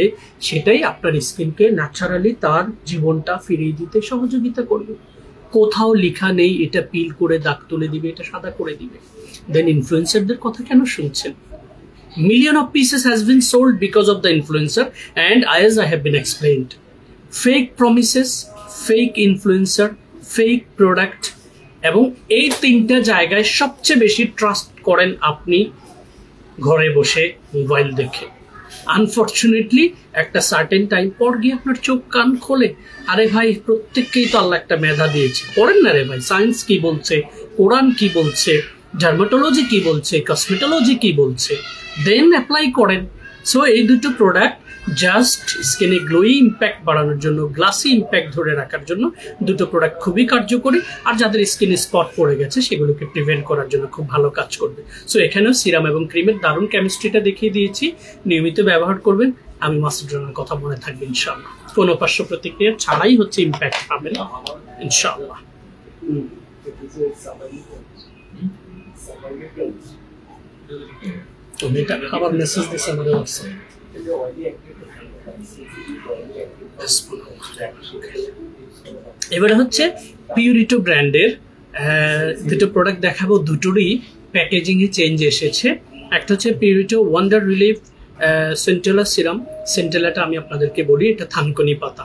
সেটাই আপনার স্কিনকে ন্যাচারালি তার জীবনটা ফিরিয়ে দিতে সহযোগিতা করবে। কোথাও লেখা নেই এটা পিল করে দাগ তুলে দিবে, এটা সাদা করে দিবে। দেন ইনফ্লুয়েন্সারদের কথা কেন শুনছেন? Million of pieces has been sold because of the influencer, and as I have been explained, fake promises, fake influencer, fake product, এবং এই 3টা জায়গায় সবচেয়ে বেশি ট্রাস্ট করেন আপনি ঘরে বসে মোবাইল দেখে। আনফর্চুনেটলি একটা সার্টেন টাইম পর গিয়ে আপনার চোখ কান খোলে। আরে ভাই, প্রত্যেককেই তো আল্লাহ একটা মেধা দিয়েছে, পড়েন না রে ভাই, সায়েন্স কি বলছে, কোরআন কি বলছে, ডার্মাটোলজি কি বলছে, কসমেটোলজি কি বলছে, দেন অ্যাপ্লাই করেন। সো এই দুটো প্রোডাক্ট জাস্ট স্কিনে গ্লোই ইম্প্যাক্ট বাড়ানোর জন্য, গ্লাসি ইম্প্যাক্ট ধরে রাখার জন্য দুটো প্রোডাক্ট খুবই কার্যকরী, আর যাদের স্কিনে স্পট পড়ে গেছে সেগুলোকে প্রিভেন্ট করার জন্য খুব ভালো কাজ করবে। সো এখানেও সিরাম এবং ক্রিমের দারুণ কেমিস্ট্রিটা দেখিয়ে দিয়েছি, নিয়মিত ব্যবহার করবেন। আমি মাসুদ রানার কথা মনে থাকবে ইনশাআল্লাহ, কোনো পার্শ্ব প্রতিক্রিয়া ছাড়াই হচ্ছে ইম্প্যাক্ট পাবেন ইনশাআল্লাহ। তুমি এটা খাবার মেসেজ দিয়েছে আমাদের হোয়াটসঅ্যাপে। এবারে হচ্ছে পিউরিটো ব্র্যান্ডের দুটো প্রোডাক্ট দেখাবো, দুটোরই প্যাকেজিং এ চেঞ্জ এসেছে। একটা হচ্ছে পিউরিটো ওয়ান্ডার রিলিফ সেন্টেলা সিরাম। সেন্টেলাটা আমি আপনাদেরকে বলি, এটা থানকুনি পাতা।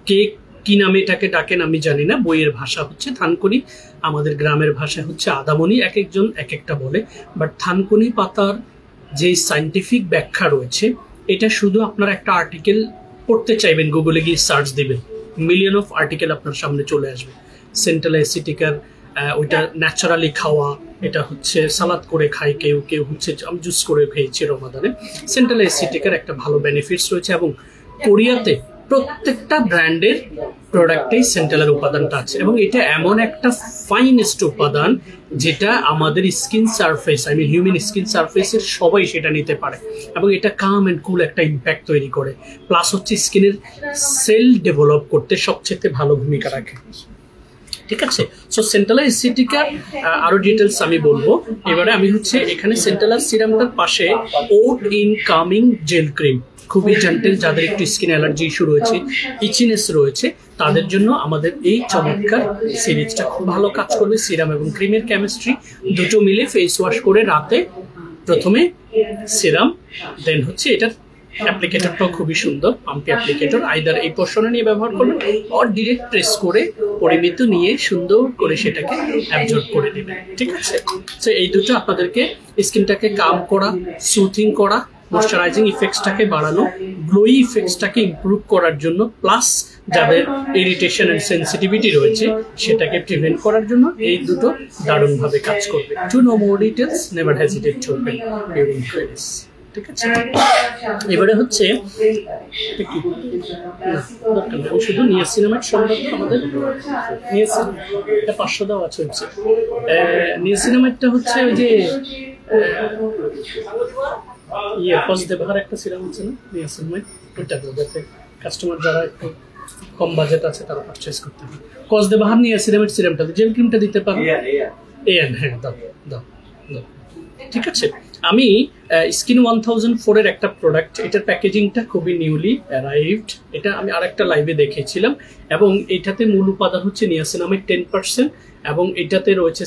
কে কি নামে এটাকে ডাকেন আমি জানি না, বইয়ের ভাষা হচ্ছে থানকুনি, আমাদের গ্রামের ভাষা হচ্ছে আদামনি, এক একজন এক একটা বলে। বাট থানকুনি পাতার যে সায়েন্টিফিক ব্যাখ্যা রয়েছে, এটা শুধু আপনারা একটা আর্টিকেল পড়তে চাইবেন, গুগলে গিয়ে সার্চ দিবেন, মিলিয়ন অফ আর্টিকেল আপনার সামনে চলে আসবে। সেন্টেলা অ্যাসিটিকার ওইটা ন্যাচারালি খাওয়া, এটা হচ্ছে সালাদ করে খায় কেউ, কেউ হচ্ছে আমি জুস করে খেয়েছি রমাদানে। সেন্টেলা অ্যাসিটিকার একটা ভালো বেনিফিটস রয়েছে, এবং কোরিয়াতে প্রত্যেকটা ব্র্যান্ডের প্রোডাক্টেই সেন্টেলার উপাদানটা আছে, এবং এটা এমন একটা ফাইনেস্ট উপাদান যেটা আমাদের skin surface, I mean human skin সারফেসের সবাই সেটা নিতে পারে, এবং এটা কাম অ্যান্ড কুল একটা ইম্প্যাক্ট তৈরি করে। প্লাস হচ্ছে স্কিনের সেল ডেভেলপ করতে সবচেয়ে ভালো ভূমিকা রাখে। ঠিক আছে, সো সেন্টেলা অ্যাসিটিকার আরো ডিটেলস আমি বলবো। এবারে আমি হচ্ছে এখানে সেন্টেলা সিরামটার পাশে ওট ইন কামিং জেল ক্রিম, খুবই জেন্টেল, যাদের একটু স্কিন অ্যালার্জি ইস্যু রয়েছে, ইচিনেস রয়েছে, তাদের জন্য আমাদের এই চমৎকার সিরিজটা খুব ভালো কাজ করবে। সিরাম এবং ক্রিমের কেমিস্ট্রি দুটো মিলে ফেস ওয়াশ করে রাতে প্রথমে সিরাম, দেন হচ্ছে এটার অ্যাপ্লিকেটরটাও খুবই সুন্দর, পাম্পি অ্যাপ্লিকেটর, আইদার এই পোর্শনে নিয়ে ব্যবহার করবেন অর ডিরেক্ট প্রেস করে পরিমিত নিয়ে সুন্দর করে সেটাকে অ্যাবজর্ব করে দেবেন। ঠিক আছে, তো এই দুটো আপনাদেরকে স্কিনটাকে কাম করা, সুথিং করা, ময়শ্চারাইজিং ইফেক্টসটাকে বাড়ানো, গ্লোই ইফেক্টসটাকে ইমপ্রুভ করার জন্য, প্লাস যাদের ইরিটেশন এন্ড সেন্সিটিভিটি রয়েছে সেটাকে প্রিভেন্ট করার জন্য এই দুটো দারুণভাবে কাজ করবে। To know more details, never hesitate চলবে ডিউরিং কোয়েরিজ। ঠিক আছে, এবারে হচ্ছে শুধু নিয়াসিনামাইড সম্পর্কে আমাদের এটা 500 দেওয়া আছে। হচ্ছে নিয়াসিনামাইডটা হচ্ছে ওই যে কসদেভার একটা সিরাম আছে না, নিয়াসিনামাইড, ওইটা যাতে কাস্টমার যারা একটু কম বাজেট আছে তারা পারচেজ করতে পারে। কসদেভার নিয়াসিনামাইড সিরামটা, জেল ক্রিমটা দিতে পারবো। হ্যাঁ দাও দাও দাও। ঠিক আছে, আমি স্কিন 1004 এর একটা প্রোডাক্ট, এটার প্যাকেজিংটা খুবই নিউলি অ্যারাইভড, এটা আমি আরেকটা লাইভে দেখেছিলাম, এবং এটাতে মূল উপাদান হচ্ছে নিয়াসিনামাইড 10%, এবং এটাতে রয়েছে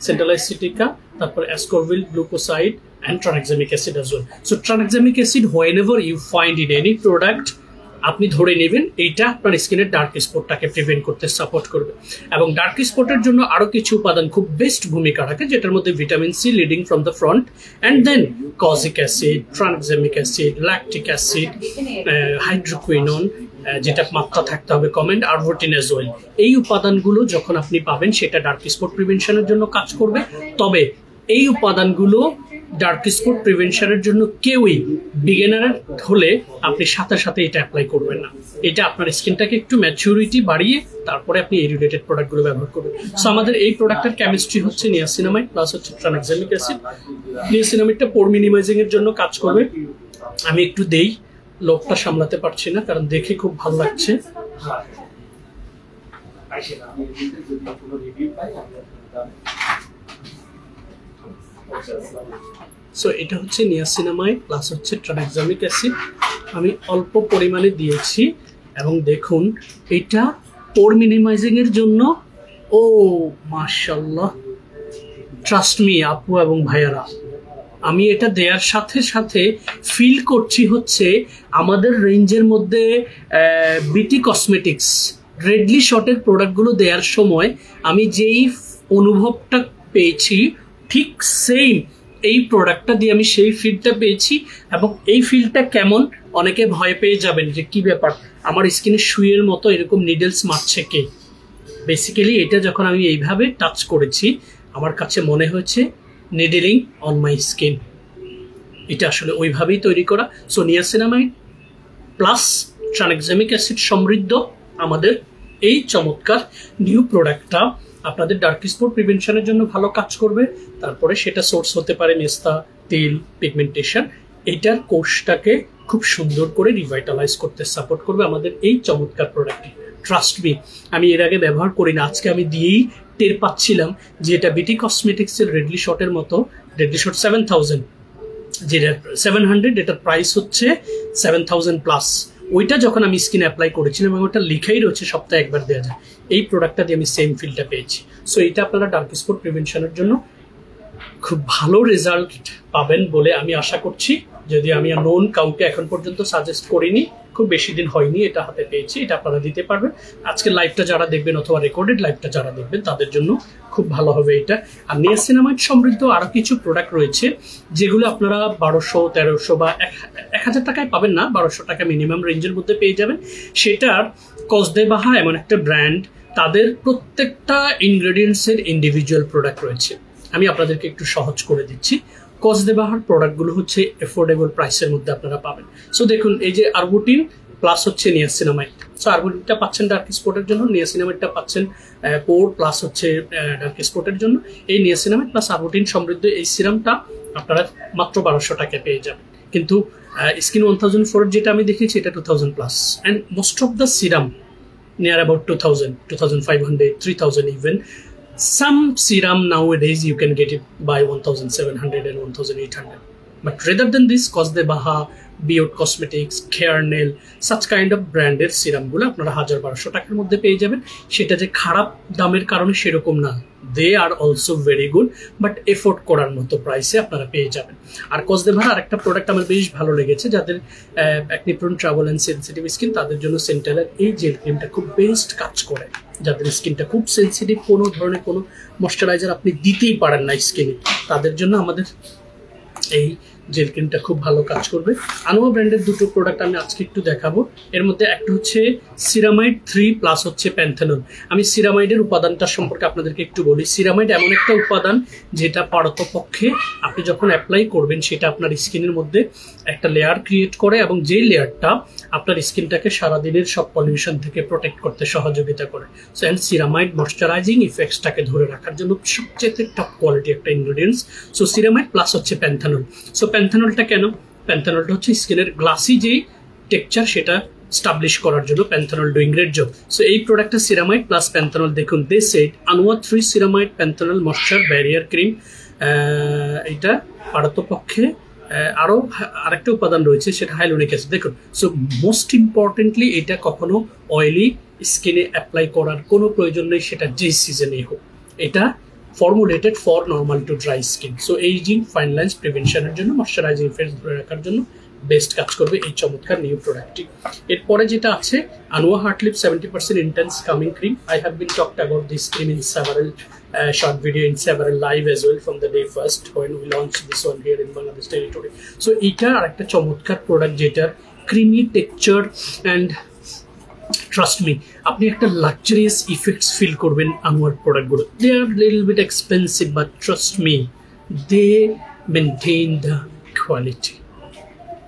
সেন্টেলা অ্যাসিটিকা, তারপর ascorbyl, glucoside and tranexamic acid as well. So tranexamic acid, whenever you find in any product, আপনি ধরে নেবেন এইটা আপনার স্কিনের ডার্ক স্পটটাকে প্রিভেন্ট করতে সাপোর্ট করবে, এবং ডার্ক স্পটের জন্য আরো কিছু উপাদান খুব বেস্ট ভূমিকা রাখে, যেটার মধ্যে vitamin C leading from the front, and then kojic acid, tranexamic acid, lactic acid, hydroquinone, যেটা মাত্রা থাকতে হবে কমেন্ট, আরভোটিনাজোল। এই উপাদানগুলো যখন আপনি পাবেন সেটা ডার্ক স্পট প্রিভেনশনের জন্য কাজ করবে। তবে এই উপাদানগুলো ডার্ক স্পট প্রিভেনশনের জন্য কেউই বিগিনার হলে আপনি সাথে সাথে এটা অ্যাপ্লাই করবেন না, এটা আপনার স্কিনটাকে একটু ম্যাচুরিটি বাড়িয়ে তারপরে আপনি এই রিলেটেড প্রোডাক্টগুলো ব্যবহার করবেন। সো আমাদের এই প্রোডাক্টের কেমিস্ট্রি হচ্ছে নিয়াসিনামাইড প্লাস হচ্ছে ট্রানএক্সামিক অ্যাসিড। নিয়াসিনামাইডটা পোর মিনিমাইজিং এর জন্য কাজ করবে। আমি একটু দেই, লোকটা সামলাতে পারছি না কারণ দেখে খুব ভালো লাগছে। সো এটা হচ্ছে নিয়াসিনামাইড প্লাস হচ্ছে ট্রানএক্সামিক অ্যাসিড, আমি অল্প পরিমাণে দিয়েছি, এবং দেখুন এটা পোর মিনিমাইজিং এর জন্য, ও মাশাআল্লাহ, ট্রাস্ট মি আপু এবং ভাইয়ারা, আমি এটা দেওয়ার সাথে সাথে ফিল করছি হচ্ছে আমাদের রেঞ্জের মধ্যে বিটি কসমেটিক্স রেডলি শটের প্রোডাক্টগুলো দেওয়ার সময় আমি যেই অনুভবটা পেয়েছি ঠিক সেম এই প্রোডাক্টটা দিয়ে আমি সেই ফিলটা পেয়েছি। এবং এই ফিলটা কেমন, অনেকে ভয় পেয়ে যাবেন যে কি ব্যাপার, আমার স্কিনে সুইয়ের মতো এরকম নিডলস মারছে কে। বেসিক্যালি এটা যখন আমি এইভাবে টাচ করেছি আমার কাছে মনে হয়েছে নিডলিং অন মাই স্কিন, এটা আসলে ওইভাবেই তৈরি করা। সো নিয়াসিনামাইড প্লাস ট্রানএক্সামিক অ্যাসিড সমৃদ্ধ আমাদের এই চমৎকার নিউ প্রোডাক্টটা আপনাদের ডার্ক স্পট প্রিভেনশনের জন্য ভালো কাজ করবে। তারপরে সেটা সোর্স হতে পারে মেস্তা, তেল, পিগমেন্টেশন, এটার কোষটাকে খুব সুন্দর করে রিভাইটালাইজ করতে সাপোর্ট করবে আমাদের এই চমৎকার প্রোডাক্টটি। ট্রাস্ট মি, আমি এর আগে ব্যবহার করি না, আজকে আমি দিয়েই টের পাচ্ছিলাম যে এটা বিটি কসমেটিক্সের রেডলি শটের মতো, রেডলি শট 7000 যেটা 700, এটার প্রাইস হচ্ছে 7000 প্লাস। ওইটা যখন আমি স্কিনে অ্যাপ্লাই করেছিলাম এবং ওটা লিখাই রয়েছে সপ্তাহে একবার দেওয়া যায়, এই প্রোডাক্টটা দিয়ে আমি সেম ফিলটা পেয়েছি। সো এটা আপনারা ডার্ক স্পট প্রিভেনশনের জন্য খুব ভালো রেজাল্ট পাবেন বলে আমি আশা করছি। যদি আমি নোন কাউকে এখন পর্যন্ত সাজেস্ট করিনি, খুব বেশি দিন হয়নি এটা হাতে পেয়েছি, এটা আপনারা দিতে পারবেন। আজকে লাইভটা যারা দেখবেন অথবা রেকর্ডেড লাইভটা যারা দেখবেন তাদের জন্য খুব ভালো হবে এটা। আর নিয়াসিনামাইড সমৃদ্ধ আরো কিছু প্রোডাক্ট রয়েছে যেগুলো আপনারা 1200, 1300 বা 1000 টাকায় পাবেন না, 1200 টাকা মিনিমাম রেঞ্জের মধ্যে পেয়ে যাবেন। সেটার কসদেবাহা এমন একটা ব্র্যান্ড, তাদের প্রত্যেকটা ইনগ্রেডিয়েন্টসের ইন্ডিভিজুয়াল প্রোডাক্ট রয়েছে। আমি আপনাদেরকে একটু সহজ করে দিচ্ছি। কসদেবাহার প্রোডাক্টগুলো হচ্ছে এফোর্ডেবল প্রাইসের মধ্যে আপনারা পাবেন। সো দেখুন, এই যে আরবুটিন প্লাস হচ্ছে নিয়াসিনামাইড। সো আরবুটিনটা পাচ্ছেন ডার্ক স্পটের জন্য, নিয়াসিনামাইডটা পাচ্ছেন পোর প্লাস হচ্ছে ডার্ক স্পটের জন্য। এই নিয়াসিনামাইড প্লাস আরবুটিন সমৃদ্ধ এই সিরামটা আপনারা মাত্র 1200 টাকায় পেয়ে যাবেন। কিন্তু স্কিন 1004 যেটা আমি দেখেছি এটা 2000 plus, and most of the serum near about 2000, 2500, 3000 even. Some serum nowadays you can get it by 1700 and 1800. But rather than this, Kosdebaha, Biot Cosmetics, Carenel, such kind of branded serum গুলো আপনারা 1200 টাকার মধ্যে পেয়ে যাবেন। সেটা যে খারাপ দামের কারণে সেরকম না, they are also very good, but afford করার মতো প্রাইসে আপনারা পেয়ে যাবেন। আর কসদেবাহার আরেকটা প্রোডাক্ট আমার বেশ ভালো লেগেছে, যাদের acne prone, travel and sensitive skin, তাদের জন্য সেন্টালের এই জেল ক্রিমটা খুব বেস্ট কাজ করে। যাদের স্কিনটা খুব সেন্সিটিভ, কোনো ধরনের কোনো ময়শ্চারাইজার আপনি দিতেই পারেন না স্কিনে, তাদের জন্য আমাদের এই জেল ক্রিমটা খুব ভালো কাজ করবে। আনোয়া ব্র্যান্ডের দুটো প্রোডাক্ট আমি আজকে একটু দেখাবো। এর মধ্যে একটা হচ্ছে সিরামাইড 3 প্লাস হচ্ছে প্যান্থানল। আমি সিরামাইডের উপাদানটা সম্পর্কে আপনাদেরকে একটু বলি। সিরামাইড এমন একটা উপাদান যেটা পারতপক্ষে আপনি যখন অ্যাপ্লাই করবেন সেটা আপনার স্কিনের মধ্যে একটা লেয়ার ক্রিয়েট করে, এবং যেই লেয়ারটা আপনার স্কিনটাকে সারাদিনের সব পলিউশন থেকে প্রোটেক্ট করতে সহযোগিতা করে। সো অ্যান্ড সিরামাইড ময়শ্চারাইজিং ইফেক্টসটাকে ধরে রাখার জন্য সবচেয়ে টপ কোয়ালিটি একটা ইনগ্রেডিয়েন্টস। সো সিরামাইড প্লাস হচ্ছে প্যান্থানল। সো প্যান্থানলটা কেন? প্যান্থানলটা হচ্ছে স্কিনের গ্লাসি যেই টেক্সচার সেটা স্টাবলিশ করার জন্য panthenol doing great job. So এই প্রোডাক্টটা সিরামাইড প্লাস প্যান্থানল, দেখুন দে সেড আনোয়া 3 ceramide panthenol moisture barrier cream. এটা পারতপক্ষে আরো আরেকটা উপাদান রয়েছে, সেটা হাইলোনিক অ্যাসিড। দেখুন, সো মোস্ট ইম্পর্টেন্টলি এটা কখনো অয়েলি স্কিনে অ্যাপ্লাই করার কোনো প্রয়োজন নেই, সেটা যে সিজনেই হোক। এটা formulated for normal to dry skin. So ageing, fine lines প্রিভেনশনের জন্য, ময়শ্চারাইজিং ইফেক্ট ধরে রাখার জন্য বেস্ট কাজ করবে এই চমৎকার নিউ প্রোডাক্টটি। এরপরে যেটা আছে Anua heartleaf 70% intense calming cream. I have been talked about this cream in several short video, in several live as well from the day first when we launched this one here in Bangladesh territory. So এটা আরেকটা চমৎকার product যেটার creamy texture and trust me আপনি একটা luxurious effects feel করবেন আনোয়ার প্রোডাক্টগুলো। They are little bit expensive, but trust me they maintain the quality.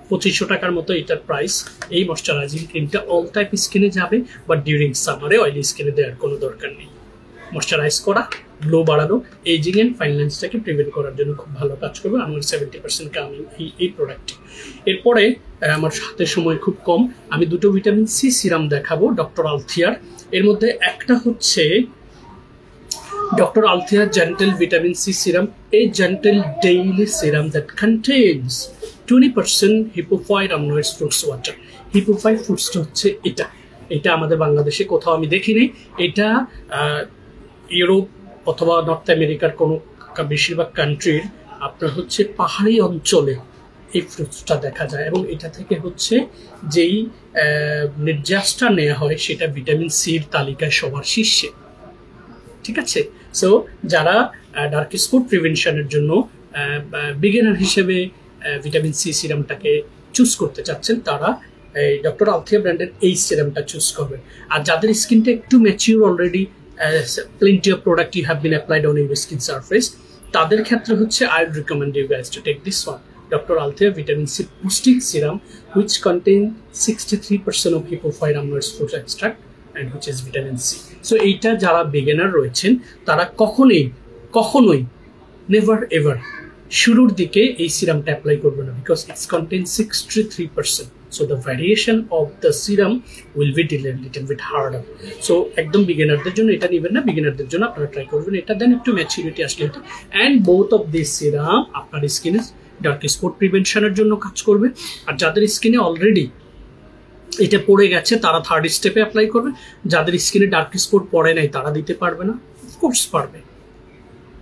2500 টাকার মতো এটার প্রাইস। এই ময়শ্চারাইজিং ক্রিমটা অল টাইপ স্কিনে যাবে, বাট ডিউরিং সামারে অয়েলি স্কিনে দেওয়ার কোনো দরকার নেই। ময়শ্চারাইজ করা, গ্লো বাড়ানো, এজিং অ্যান্ড ফাইন লাইন্সটাকে প্রিভেন্ট করার জন্য খুব ভালো কাজ করবে আমার 70% কামিং এই প্রোডাক্টটি। এরপরে আমার হাতে সময় খুব কম, আমি দুটো ভিটামিন সি সিরাম দেখাবো ডক্টর আলথিয়ার। এর মধ্যে একটা হচ্ছে ডক্টর আলথিয়ার জেন্টেল ভিটামিন সি সিরাম। এই gentle daily serum that contains 20% hippophae rhamnoides fruits water. Hippophae ফ্রুটসটা হচ্ছে এটা আমাদের বাংলাদেশে কোথাও আমি দেখিনি। এটা ইউরোপ অথবা নর্থ আমেরিকার কোনো বেশিরভাগ কান্ট্রির আপনার হচ্ছে পাহাড়ি অঞ্চলে এই ফ্রুটসটা দেখা যায়, এবং এটা থেকে হচ্ছে যেই নির্যাসটা নেওয়া হয় সেটা ভিটামিন সির তালিকায় সবার শীর্ষে। ঠিক আছে, সো যারা ডার্ক স্পট প্রিভেনশনের জন্য বিগিনার হিসেবে ভিটামিন সি সিরামটাকে চুজ করতে চাচ্ছেন তারা এই ডক্টর আলথিয়া ব্র্যান্ডের এই সিরামটা চুজ করবেন। আর যাদের স্কিনটা একটু mature already, plenty of product you have been applied on your skin surface, তাদের ক্ষেত্রে হচ্ছে I would recommend you guys to take this one, Dr. Althea Vitamin C Boosting Serum, which contain 63% of Hippophyte aminoacids fruit extract and which is vitamin C. So এইটা যারা beginner রয়েছেন তারা কখনোই never ever শুরুর দিকে এই সিরামটা apply করবে না, because it's contain 63%. So the variation of the serum will be little bit harder. So একদম বিগিনারদের জন্য এটা নেবেন না, বিগিনারদের জন্য আপনারা ট্রাই করবেন এটা, দেন একটু ম্যাচুরিটি আসলে এটা। And both of this serum আপনার স্কিনে ডার্ক স্পট প্রিভেনশনের জন্য কাজ করবে। আর যাদের স্কিনে অলরেডি এটা পড়ে গেছে তারা থার্ড স্টেপে অ্যাপ্লাই করবে। যাদের স্কিনে ডার্ক স্পট পড়ে নাই তারা দিতে পারবে না, অফকোর্স পারবে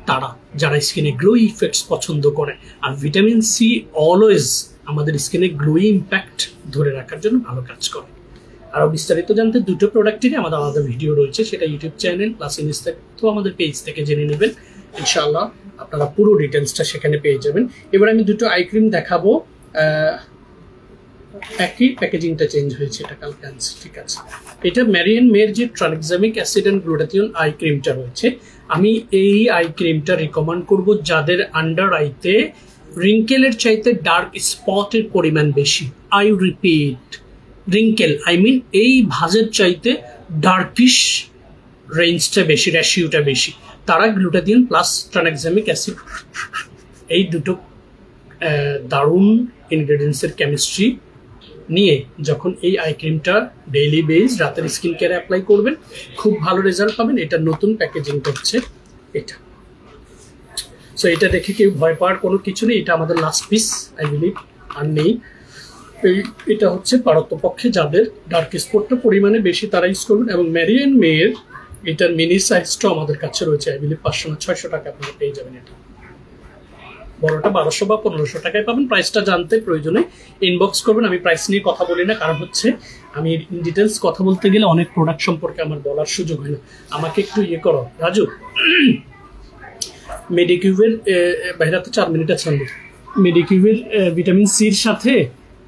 তারা, যারা স্কিনে গ্লো ইফেক্টস পছন্দ করে। আর ভিটামিন সি অলওয়েজ আমাদের স্কিনে গ্লো ইম্প্যাক্ট ধরে রাখার জন্য ভালো কাজ করে। আরও বিস্তারিত জানতে দুটো প্রোডাক্টেরই আমাদের আলাদা ভিডিও রয়েছে, সেটা ইউটিউব চ্যানেল প্লাস ইনস্টা তো আমাদের পেজ থেকে জেনে নেবেন। ইনশাআল্লাহ আপনারা পুরো ডিটেলসটা সেখানে পেয়ে যাবেন। এবার আমি দুটো আই ক্রিম দেখাবো, একই প্যাকেজিংটা চেঞ্জ হয়েছে, এটা কালকে আনছি, ঠিক আছে। এটা ম্যারিয়ান মেয়ের যে ট্রানএক্সামিক অ্যাসিড অ্যান্ড গ্লুটাথিয়ন আই ক্রিমটা রয়েছে, আমি এই আই ক্রিমটা রিকমেন্ড করব যাদের আন্ডার আইতে রিঙ্কেলের চাইতে ডার্ক স্পটের পরিমাণ বেশি। I repeat, wrinkle I mean এই ভাঁজের চাইতে ডার্কিশ রেঞ্জটা বেশি, রেশিওটা বেশি, তারা গ্লুটাথিয়ন প্লাস ট্রানএক্সামিক অ্যাসিড এই দুটো দারুণ ইনগ্রেডিয়েন্টসের কেমিস্ট্রি নিয়ে যখন এই আই ক্রিমটা ডেইলি বেস রাতের স্কিন কেয়ারে অ্যাপ্লাই করবেন খুব ভালো রেজাল্ট পাবেন। এটা নতুন প্যাকেজিংটা হচ্ছে এটা। সো এটা দেখে কেউ ভয় পাওয়ার কোনো কিছু নেই, এটা আমাদের লাস্ট পিস আই বিলিভ, আর নেই। এটা হচ্ছে পারতপক্ষে যাদের ডার্ক স্পটটা পরিমাণে বেশি তারা ইউজ করবেন। এবং ম্যারিয়ান মেয়ের এটার মিনি সাইজটাও আমাদের কাছে রয়েছে, আই বিলিভ 500 না 600 টাকা আপনারা পেয়ে যাবেন। এটা বড়টা 1200 বা 1500 টাকায় পাবেন। প্রাইসটা জানতে প্রয়োজনে ইনবক্স করবেন, আমি প্রাইস নিয়ে কথা বলি না, কারণ হচ্ছে আমি ইন ডিটেলস কথা বলতে গেলে অনেক প্রোডাক্ট সম্পর্কে আমার বলার সুযোগ হয় না। আমাকে একটু ইয়ে করো রাজু, মেডিকিউবের বাইরে 4 মিনিট আছে, মেডিকিউবের ভিটামিন সির সাথে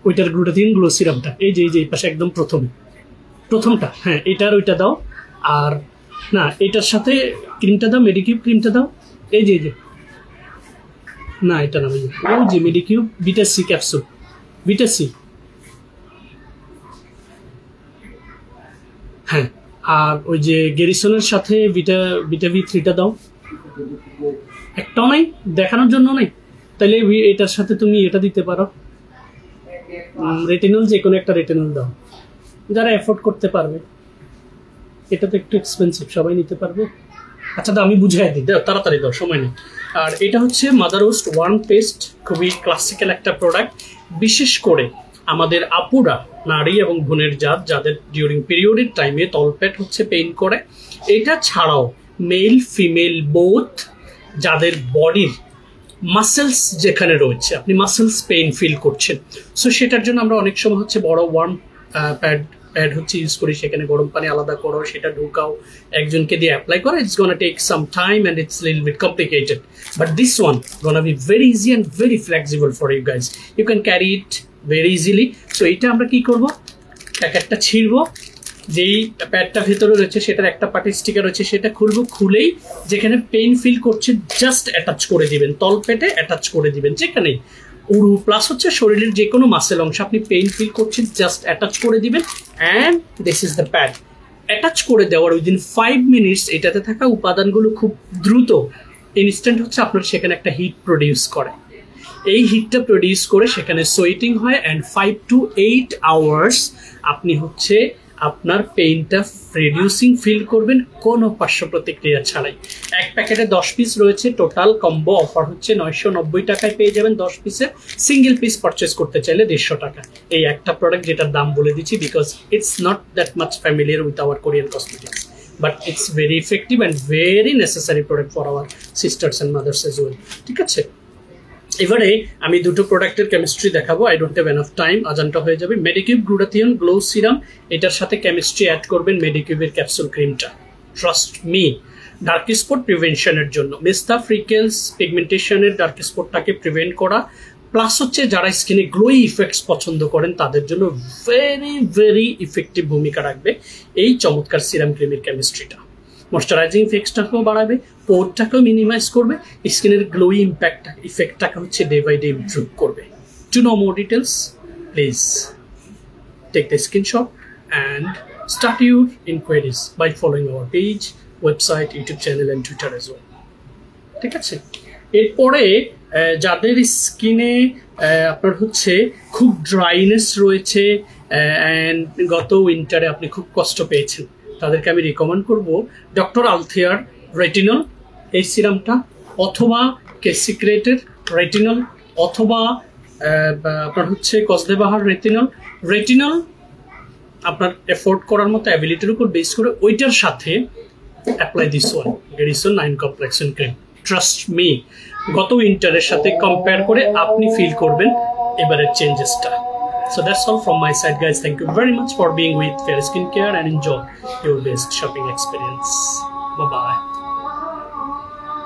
ওইটার গ্লুটাথিয়ন গ্লো সিরামটা, এই যে এই পাশে একদম প্রথমটা, হ্যাঁ এটার ওইটা দাও, আর না এটার সাথে ক্রিমটা দাও, মেডিকিউব ক্রিমটা দাও, এই যে না এটা না ওই যে Medicube beta C capsule, beta C, হ্যাঁ। আর ওই যে গেরিসনের সাথে বিটা V3টা দাও, একটাও নাই দেখানোর জন্য নাই, তাহলে এটার সাথে তুমি এটা দিতে পারো, রেটিনল, যে কোনো একটা রেটিনল দাও যারা এফোর্ড করতে পারবে। এটা তো একটু এক্সপেন্সিভ, সবাই নিতে পারবে। আচ্ছা আমি বুঝাই দিই, তাড়াতাড়ি দাও, সময় নেই। আর এটা হচ্ছে মাদার রোস্ট ওয়ার্ম পেস্ট, খুবই ক্লাসিক্যাল একটা প্রোডাক্ট, বিশেষ করে আমাদের আপুরা, নারী এবং বোনের জাত যাদের ডিউরিং পিরিয়ডের টাইমে তলপেট হচ্ছে পেইন করে। এটা ছাড়াও মেল ফিমেল বোথ যাদের বডির মাসেলস যেখানে রয়েছে, আপনি মাসেলস পেইন ফিল করছেন, সো সেটার জন্য আমরা অনেক সময় হচ্ছে বড় ওয়ার্ম প্যাড হচ্ছে ইউজ করি, সেখানে গরম পানি আলাদা করো, সেটা ঢুকাও, একজনকে দিয়ে অ্যাপ্লাই করো, it's gonna take some time and it's little bit complicated, but this one gonna be very easy and very flexible for you guys, you can carry it very easily. So এটা আমরা কি করবো, প্যাকেটটা ছিঁড়বো, যেই প্যাডটা ভেতরে রয়েছে সেটার একটা পার্টি স্টিকার রয়েছে, সেটা খুলবো, খুলেই যেখানে পেইন ফিল করছে জাস্ট অ্যাটাচ করে দিবেন, তলপেটে অ্যাটাচ করে দিবেন, যেখানেই উরু প্লাস হচ্ছে শরীরের যে কোনো মাসেল অংশ আপনি পেইন ফিল করছেন জাস্ট অ্যাটাচ করে দিবেন, and this is the pad. Attach করে দেওয়ার উইদিন 5 মিনিটস এটাতে থাকা উপাদানগুলো খুব দ্রুত ইনস্ট্যান্ট হচ্ছে আপনার সেখানে একটা হিট প্রডিউস করে, এই হিটটা প্রডিউস করে সেখানে সোয়েটিং হয়, অ্যান্ড 5 to 8 আওয়ার্স আপনি হচ্ছে আপনার পেইনটা রিডিউসিং ফিল করবেন কোনো পার্শ্ব প্রতিক্রিয়া ছাড়াই। এক প্যাকেটে 10 পিস রয়েছে, টোটাল কম্বো অফার হচ্ছে 990 টাকায় পেয়ে যাবেন 10 পিসের, সিঙ্গেল পিস পারচেস করতে চাইলে 150 টাকা। এই একটা প্রোডাক্ট যেটার দাম বলে দিচ্ছি because it's not that much familiar with our Korean cosmetics, but it's very effective and very necessary product for our sisters and mothers as well, ঠিক আছে। এবারে আমি দুটো প্রোডাক্টের কেমিস্ট্রি দেখাবো, I don't have enough time, আজানটা হয়ে যাবে। মেডিকিউব গ্লুটাথিয়ন গ্লো সিরাম, এটার সাথে কেমিস্ট্রি অ্যাড করবেন মেডিকিউবের ক্যাপসুল ক্রিমটা, ট্রাস্ট মি, ডার্ক স্পট প্রিভেনশনের জন্য, মেস্তা ফ্রিকেলস পিগমেন্টেশনের ডার্ক স্পটটাকে প্রিভেন্ট করা, প্লাস হচ্ছে যারা স্কিনে গ্লোই ইফেক্টস পছন্দ করেন তাদের জন্য ভেরি ভেরি ইফেক্টিভ ভূমিকা রাখবে এই চমৎকার সিরাম ক্রিমের কেমিস্ট্রিটা। ময়শ্চারাইজিং ইফেক্টটাকেও বাড়াবে, পোরটাকেও মিনিমাইজ করবে, স্কিনের গ্লোই ইফেক্টটাকে হচ্ছে ডে বাই ডে ইমপ্রুভ করবে। To know more details please take the screenshot and start your inquiries by following our page, website, YouTube channel and Twitter as well, ঠিক আছে। এরপরে যাদের স্কিনে আপনার হচ্ছে খুব ড্রাইনেস রয়েছে অ্যান্ড গত উইন্টারে আপনি খুব কষ্ট পেয়েছেন, তাদেরকে আমি রিকমেন্ড করব ডক্টর আলথিয়ার রেটিনল এই সিরামটা, অথবা সিক্রেটের রেটিনল, অথবা আপনার হচ্ছে কসদেবাহার রেটিনল আপনার এফোর্ড করার মতো অ্যাবিলিটির উপর বেস করে ওইটার সাথে apply this one Guerisson 9 complexion cream. Trust me, গত উইন্টারের সাথে কম্পেয়ার করে আপনি ফিল করবেন এবারের চেঞ্জেসটা। So that's all from my side, guys. Thank you very much for being with Fair Skincare and enjoy your best shopping experience. Bye bye.